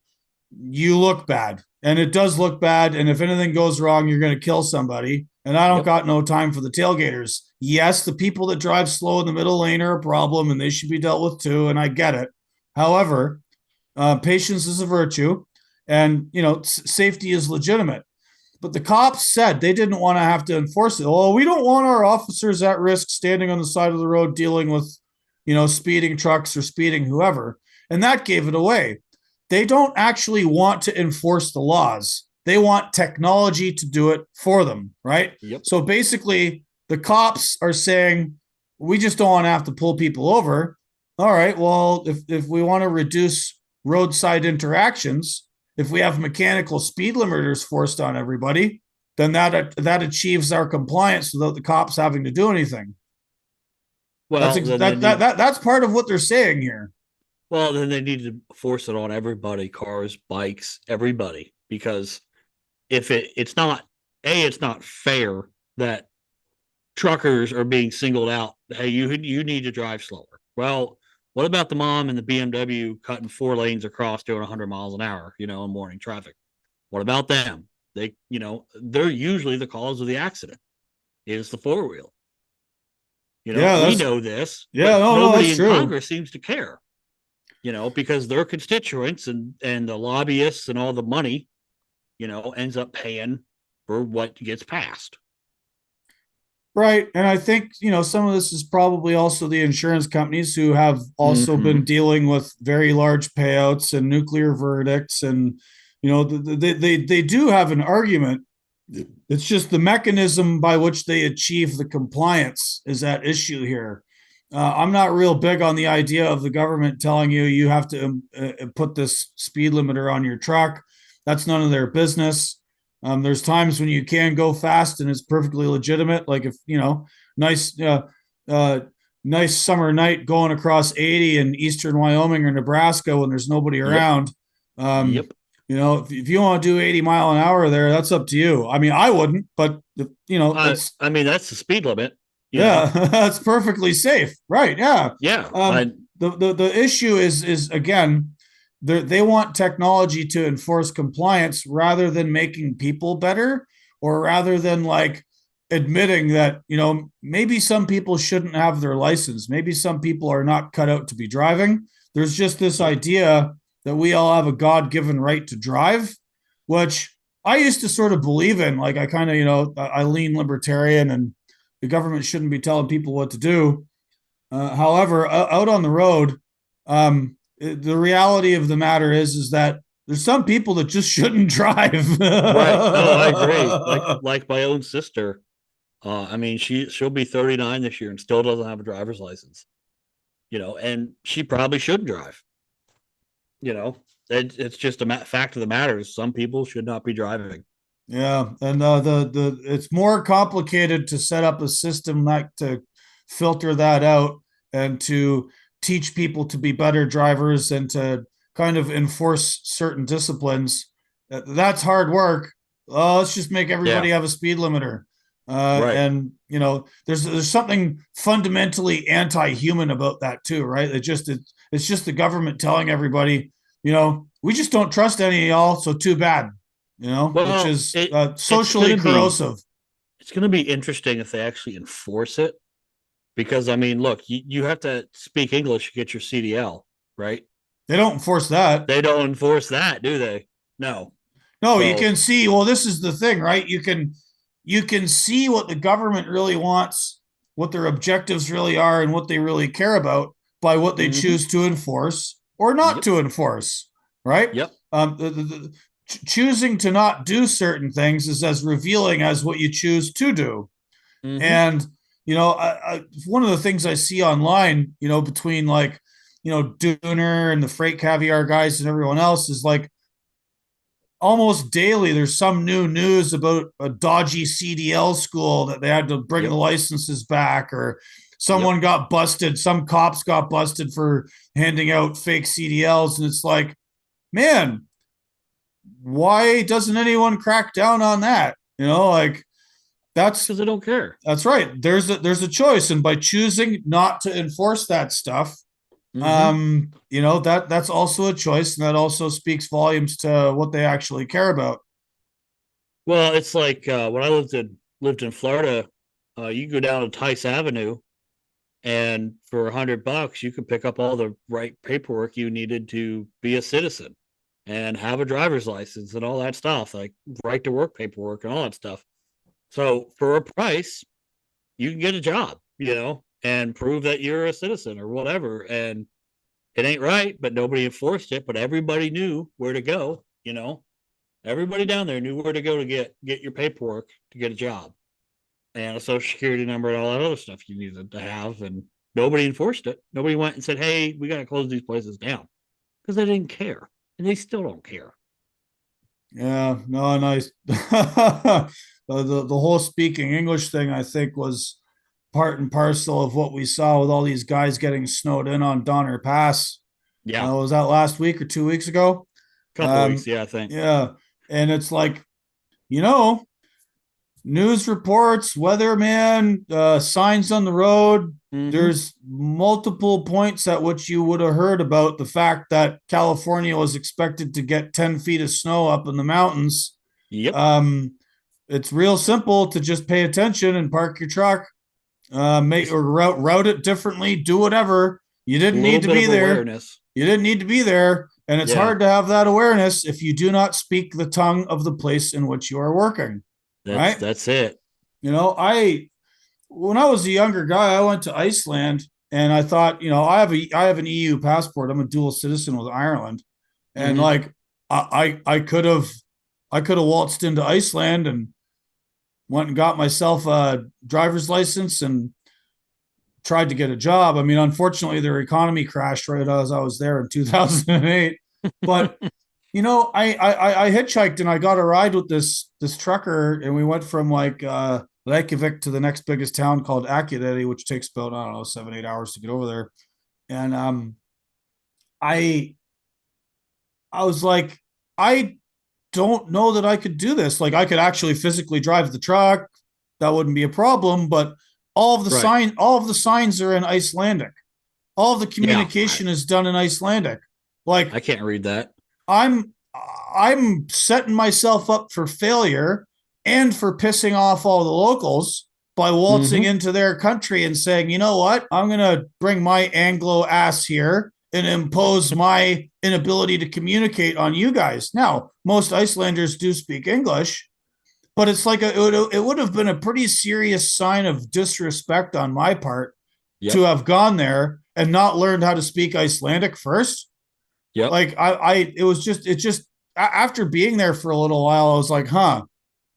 you look bad. And it does look bad. And if anything goes wrong, you're going to kill somebody. And I don't Yep. got no time for the tailgaters. Yes, the people that drive slow in the middle lane are a problem and they should be dealt with too. And I get it. However, patience is a virtue, and you know safety is legitimate. But the cops said they didn't want to have to enforce it. Oh, we don't want our officers at risk standing on the side of the road dealing with, you know, speeding trucks or speeding whoever. And that gave it away. They don't actually want to enforce the laws. They want technology to do it for them, right? Yep. So basically, the cops are saying, we just don't want to have to pull people over. All right, well, if we want to reduce roadside interactions, if we have mechanical speed limiters forced on everybody, then that achieves our compliance without the cops having to do anything. Well, then they need That's part of what they're saying here. well, then they need to force it on everybody, cars, bikes, everybody, because if it's not it's not fair that truckers are being singled out. Hey, you need to drive slower. Well, what about the mom in the BMW cutting 4 lanes across doing 100 miles an hour, you know, in morning traffic? What about them? They, you know, they're usually the cause of the accident. Is the four wheel. You know, Yeah, we that's know this, yeah, but no, nobody that's in true. Congress seems to care. You know, because their constituents and the lobbyists and all the money, you know, ends up paying for what gets passed. Right. And I think, you know, some of this is probably also the insurance companies who have also Mm-hmm. been dealing with very large payouts and nuclear verdicts. And, you know, they do have an argument. It's just the mechanism by which they achieve the compliance is at issue here. I'm not real big on the idea of the government telling you you have to put this speed limiter on your truck. That's none of their business. There's times when you can go fast and it's perfectly legitimate. Like if you know, nice, uh, nice summer night going across 80 in eastern Wyoming or Nebraska when there's nobody Yep. around. Um, Yep. you know, if you want to do 80 mile an hour there, that's up to you. I mean, I wouldn't, but you know, that's I mean, that's the speed limit, you yeah, know. that's perfectly safe, right? Yeah. Yeah. Um, I the issue is again, they want technology to enforce compliance rather than making people better, or rather than like admitting that you know maybe some people shouldn't have their license, maybe some people are not cut out to be driving. There's just this Yep. idea that we all have a God-given right to drive, which I used to sort of believe in. Like I kind of you know I lean libertarian and the government shouldn't be telling people what to do. However, out on the road, the reality of the matter is that there's some people that just shouldn't drive. Right. No, I agree. Like my own sister. I mean, she'll be 39 this year and still doesn't have a driver's license. You know, and she probably should drive. You know, it's just a fact of the matter is some people should not be driving. Yeah, and the it's more complicated to set up a system like to filter that out and to teach people to be better drivers and to kind of enforce certain disciplines. That's hard work. Let's just make everybody Yeah. have a speed limiter. Right. And you know, there's something fundamentally anti-human about that too, right? It's just the government telling everybody, you know, we just don't trust any of y'all, so too bad, you know, which Well, is it's socially gonna be corrosive. it's gonna be interesting if they actually enforce it because I mean, look, you have to speak English to get your CDL, right? They don't enforce that. They don't enforce that, do they? No. No, you So can see. Well, this is the thing, right? You can see what the government really wants, what their objectives really are, and what they really care about by what they mm-hmm. choose to enforce or not Yep. to enforce, right? Yep. Choosing to not do certain things is as revealing as what you choose to do. Mm-hmm. And one of the things I see online, between like, Dooner and the Freight Caviar guys and everyone else is like almost daily there's some new news about a dodgy CDL school that they had to bring the Yep. licenses back, or Yep. someone got busted, some cops got busted for handing out fake CDLs. And it's like, man, why doesn't anyone crack down on that? Like that's Because they don't care. that's right. There's a choice, and by choosing not to enforce that stuff, Mm-hmm. that's also a choice, and that also speaks volumes to what they actually care about. Well, it's like when I lived in Florida, you can go down to Tice Avenue, and for $100, you could pick up all the right paperwork you needed to be a citizen and have a driver's license and all that stuff, like right to work paperwork and all that stuff. So for a price, you can get a job, and prove that you're a citizen or whatever. And it ain't right, but nobody enforced it. But everybody knew where to go. Everybody down there knew where to go to get your paperwork to get a job and a social security number and all that other stuff you needed to have. And nobody enforced it. Nobody went and said, "Hey, we got to close these places down," because they didn't care, and they still don't care. Yeah, no, nice. The whole speaking English thing, I think, was part and parcel of what we saw with all these guys getting snowed in on Donner Pass. Yeah, Was that last week or 2 weeks ago? couple weeks. Yeah, I think. Yeah, and it's like, you know, news reports, weatherman, signs on the road. Mm-hmm. There's multiple points at which you would have heard about the fact that California was expected to get 10 feet of snow up in the mountains. Yep. Um, it's real simple to just pay attention and park your truck, make Just or route it differently, do whatever. You a didn't little need to bit be of there. awareness. You didn't need to be there. And it's Yeah, hard to have that awareness if you do not speak the tongue of the place in which you are working. that's Right. that's it. When I was a younger guy, I went to Iceland, and I thought, I have an EU passport. I'm a dual citizen with Ireland. And Mm-hmm. like I could have waltzed into Iceland and went and got myself a driver's license and tried to get a job. I mean, unfortunately, their economy crashed right as I was there in 2008. But I hitchhiked and I got a ride with this trucker, and we went from like Reykjavik to the next biggest town called Akureyri, which takes about, I don't know, 7-8 hours to get over there. And I I was like, I don't know that I could do this. Like, I could actually physically drive the truck, that wouldn't be a problem. But Right. all of the signs are in Icelandic. All of the Yeah, I, communication is done in Icelandic. Like, I can't read that. I'm I'm setting myself up for failure and for pissing off all the locals by waltzing Mm-hmm. into their country and saying, you know what, I'm gonna bring my Anglo ass here and impose my inability to communicate on you guys. Now, most Icelanders do speak English, but it's like it would have been a pretty serious sign of disrespect on my part to Yep. have gone there and not learned how to speak Icelandic first. Yep. Like it just after being there for a little while, I was like, huh,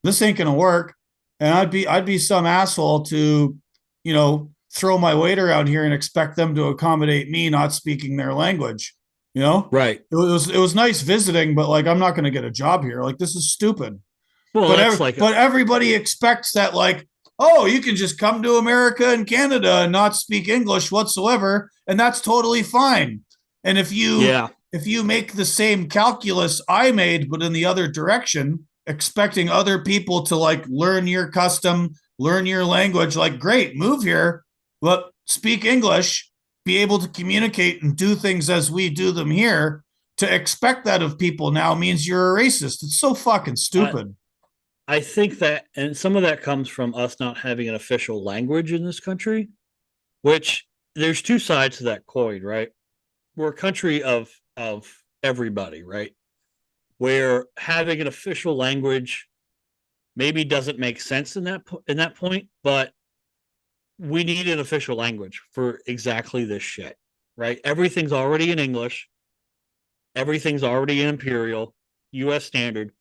this ain't gonna work. And I'd be some asshole to, throw my weight around here and expect them to accommodate me not speaking their language. You know, Right. it was nice visiting, but like I'm not gonna get a job here. Like this is stupid. Well, But that's like but everybody expects that, like, oh, you can just come to America and Canada and not speak English whatsoever, and that's totally fine. And yeah. if you make the same calculus I made, but in the other direction, expecting other people to like learn your custom, learn your language, like great, move here, but speak English, be able to communicate and do things as we do them here. To expect that of people now means you're a racist. It's so fucking I stupid. I think that, and some of that comes from us not having an official language in this country, which there's two sides to that coin, right? We're a country of everybody, right? Where having an official language maybe doesn't make sense in that point, but we need an official language for exactly this shit, right? Everything's already in English, everything's already in Imperial, U.S. standard.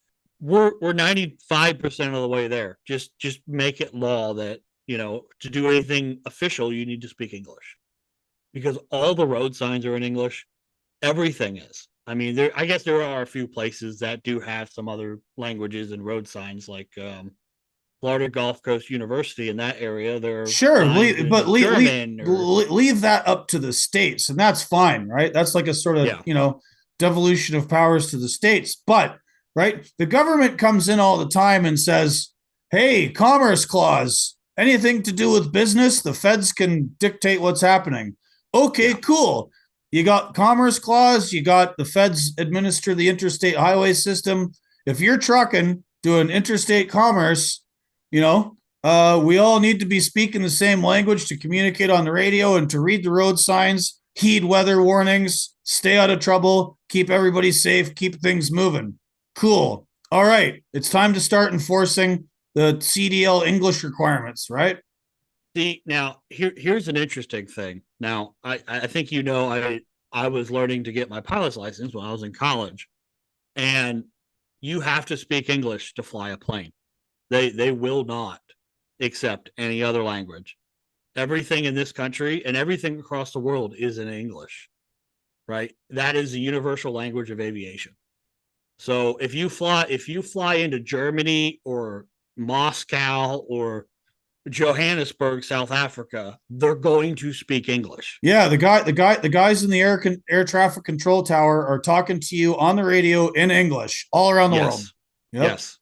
We're 95% of the way there. Just make it law that to do anything official, you need to speak English because all the road signs are in English. Everything is. I mean, I guess there are a few places that do have some other languages and road signs, like Florida Gulf Coast University in that area. There are Sure, signs but in German or leave that up to the states, and that's fine, right? That's like a sort of yeah, devolution of powers to the states. But right, the government comes in all the time and says, "Hey, Commerce Clause, anything to do with business, the feds can dictate what's happening." Okay, yeah, cool. You got Commerce Clause, you got the feds administer the interstate highway system. If you're trucking, doing interstate commerce, you know, we all need to be speaking the same language to communicate on the radio and to read the road signs, heed weather warnings, stay out of trouble, keep everybody safe, keep things moving. Cool. All right. It's time to start enforcing the CDL English requirements, right? See, now here's an interesting thing. Now, I think I was learning to get my pilot's license when I was in college, and you have to speak English to fly a plane. They will not accept any other language. Everything in this country and everything across the world is in English, right? That is the universal language of aviation. So if you fly into Germany or Moscow or Johannesburg, South Africa, they're going to speak English. Yeah, the guys in the air traffic control tower are talking to you on the radio in English all around the world. Yes. Yep. Yes.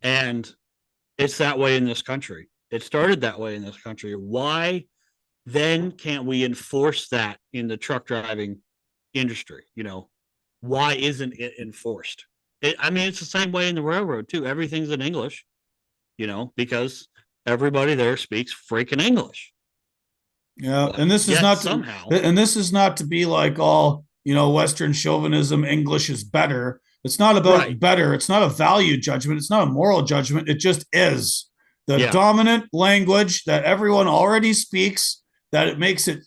And it's that way in this country. It started that way in this country. Why then can't we enforce that in the truck driving industry? Why isn't it enforced? I mean, it's the same way in the railroad too. Everything's in English, because everybody there speaks freaking English. Yeah, But yet somehow, and this is not to be like all, Western chauvinism, English is better. It's not about right? better. It's not a value judgment. It's not a moral judgment. It just is the Yeah, dominant language that everyone already speaks, that it makes it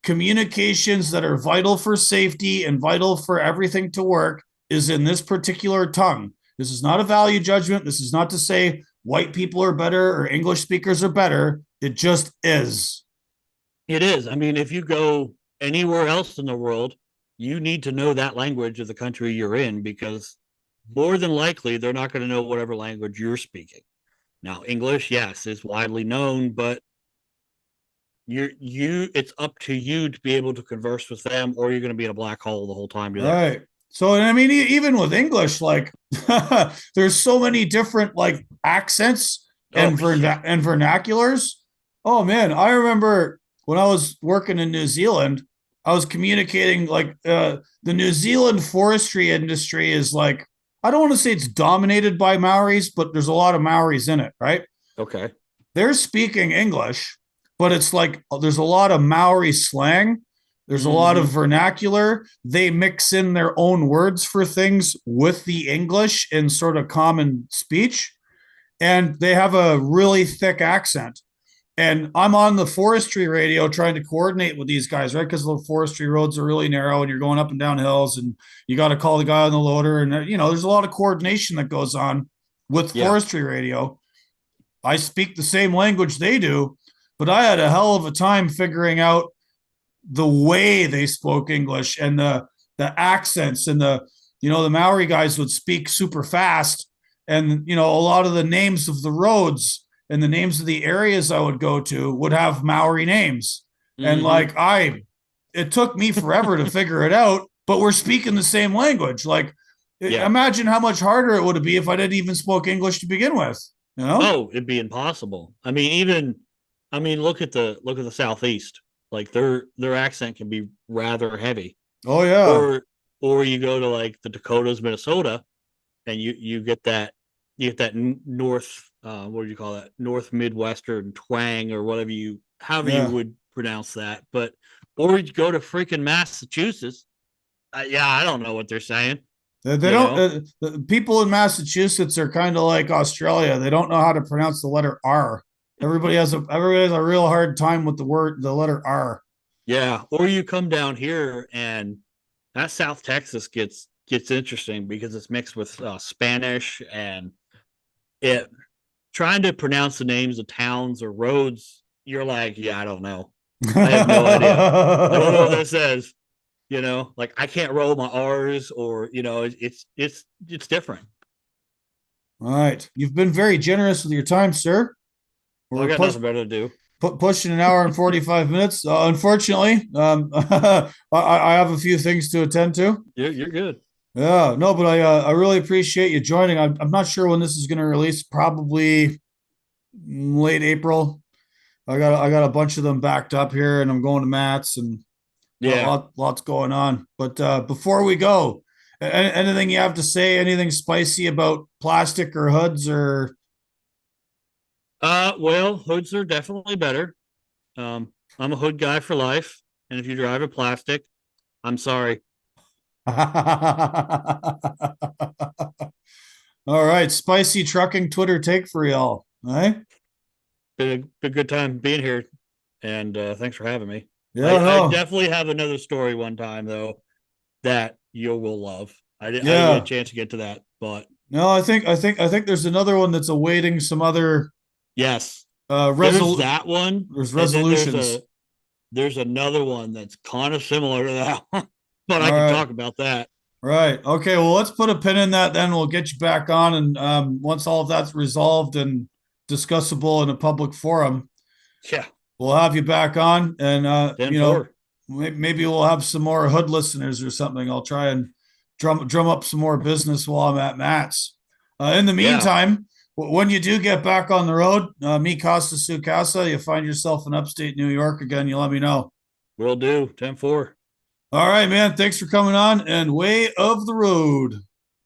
communications that are vital for safety and vital for everything to work is in this particular tongue. This is not a value judgment. This is not to say white people are better or English speakers are better. It just is. it is. I mean, if you go anywhere else in the world, you need to know that language of the country you're in because more than likely they're not going to know whatever language you're speaking. Now, English, yes, is widely known, but it's up to you to be able to converse with them, or you're going to be in a black hole the whole time you're there. Right. So, I mean, even with English, like there's so many different like accents Oh and yeah, vernaculars. Oh man, I remember when I was working in New Zealand, I was communicating like the New Zealand forestry industry is like, I don't want to say it's dominated by Maoris, but there's a lot of Maoris in it, right? okay. They're speaking English, but it's like there's a lot of Maori slang. There's a lot of Mm-hmm. vernacular. They mix in their own words for things with the English in sort of common speech. And they have a really thick accent. And I'm on the forestry radio trying to coordinate with these guys, right? Because the forestry roads are really narrow and you're going up and down hills and you got to call the guy on the loader. And, there's a lot of coordination that goes on with Yeah. forestry radio. I speak the same language they do, but I had a hell of a time figuring out the way they spoke English and the accents and the Maori guys would speak super fast, and a lot of the names of the roads and the names of the areas I would go to would have Maori names, and Mm-hmm. like it took me forever to figure it out, but we're speaking the same language. Like, Yeah. imagine how much harder it would be if I didn't even spoke English to begin with. You know? Oh, it'd be impossible. I mean, look at the southeast. Like their accent can be rather heavy. Oh yeah, Or you go to like the Dakotas, Minnesota, and you get that north what do you call that, north midwestern twang or however you yeah. would pronounce that. But or you go to freaking Massachusetts. Yeah, I don't know what they're saying. They You don't. know, The people in Massachusetts are kind of like Australia. They don't know how to pronounce the letter R. Everybody has a real hard time with the letter R. yeah. Or you come down here and that South Texas gets interesting because it's mixed with Spanish and it trying to pronounce the names of towns or roads, you're like, yeah, I don't know. I have no idea. I don't know what that says. Like I can't roll my R's, or it's different. All right. You've been very generous with your time, sir. Well, I We're got nothing better to do. pushing an hour and 45 minutes. Unfortunately, I have a few things to attend to. You're good. Yeah, no, but I really appreciate you joining. I'm not sure when this is going to release. Probably late April. I got a bunch of them backed up here, and I'm going to Matt's, and Yeah. lots going on. But before we go, anything you have to say? Anything spicy about plastic or hoods or? Well, hoods are definitely better. I'm a hood guy for life, and if you drive a plastic, I'm sorry. All right, spicy trucking Twitter take for y'all. All right. Been a good time being here, and thanks for having me. Yeah, I no. definitely have another story one time though that you will love. I didn't get a Yeah. chance to get to that, but No, I think there's another one that's awaiting some other yes, there's resol that one, there's and then resolutions. there's another one that's kind of similar to that one, but I All can right. talk about that. Right. Okay, well, let's put a pin in that then. We'll get you back on, and once all of that's resolved and discussable in a public forum, Yeah, we'll have you back on, and 10-4. maybe we'll have some more hood listeners or something. I'll try and drum up some more business while I'm at Matt's. In the Yeah, meantime, when you do get back on the road, me Casa Su Casa, you find yourself in upstate New York again, you let me know. will do. 10-4. All right, man. Thanks for coming on, and way of the road.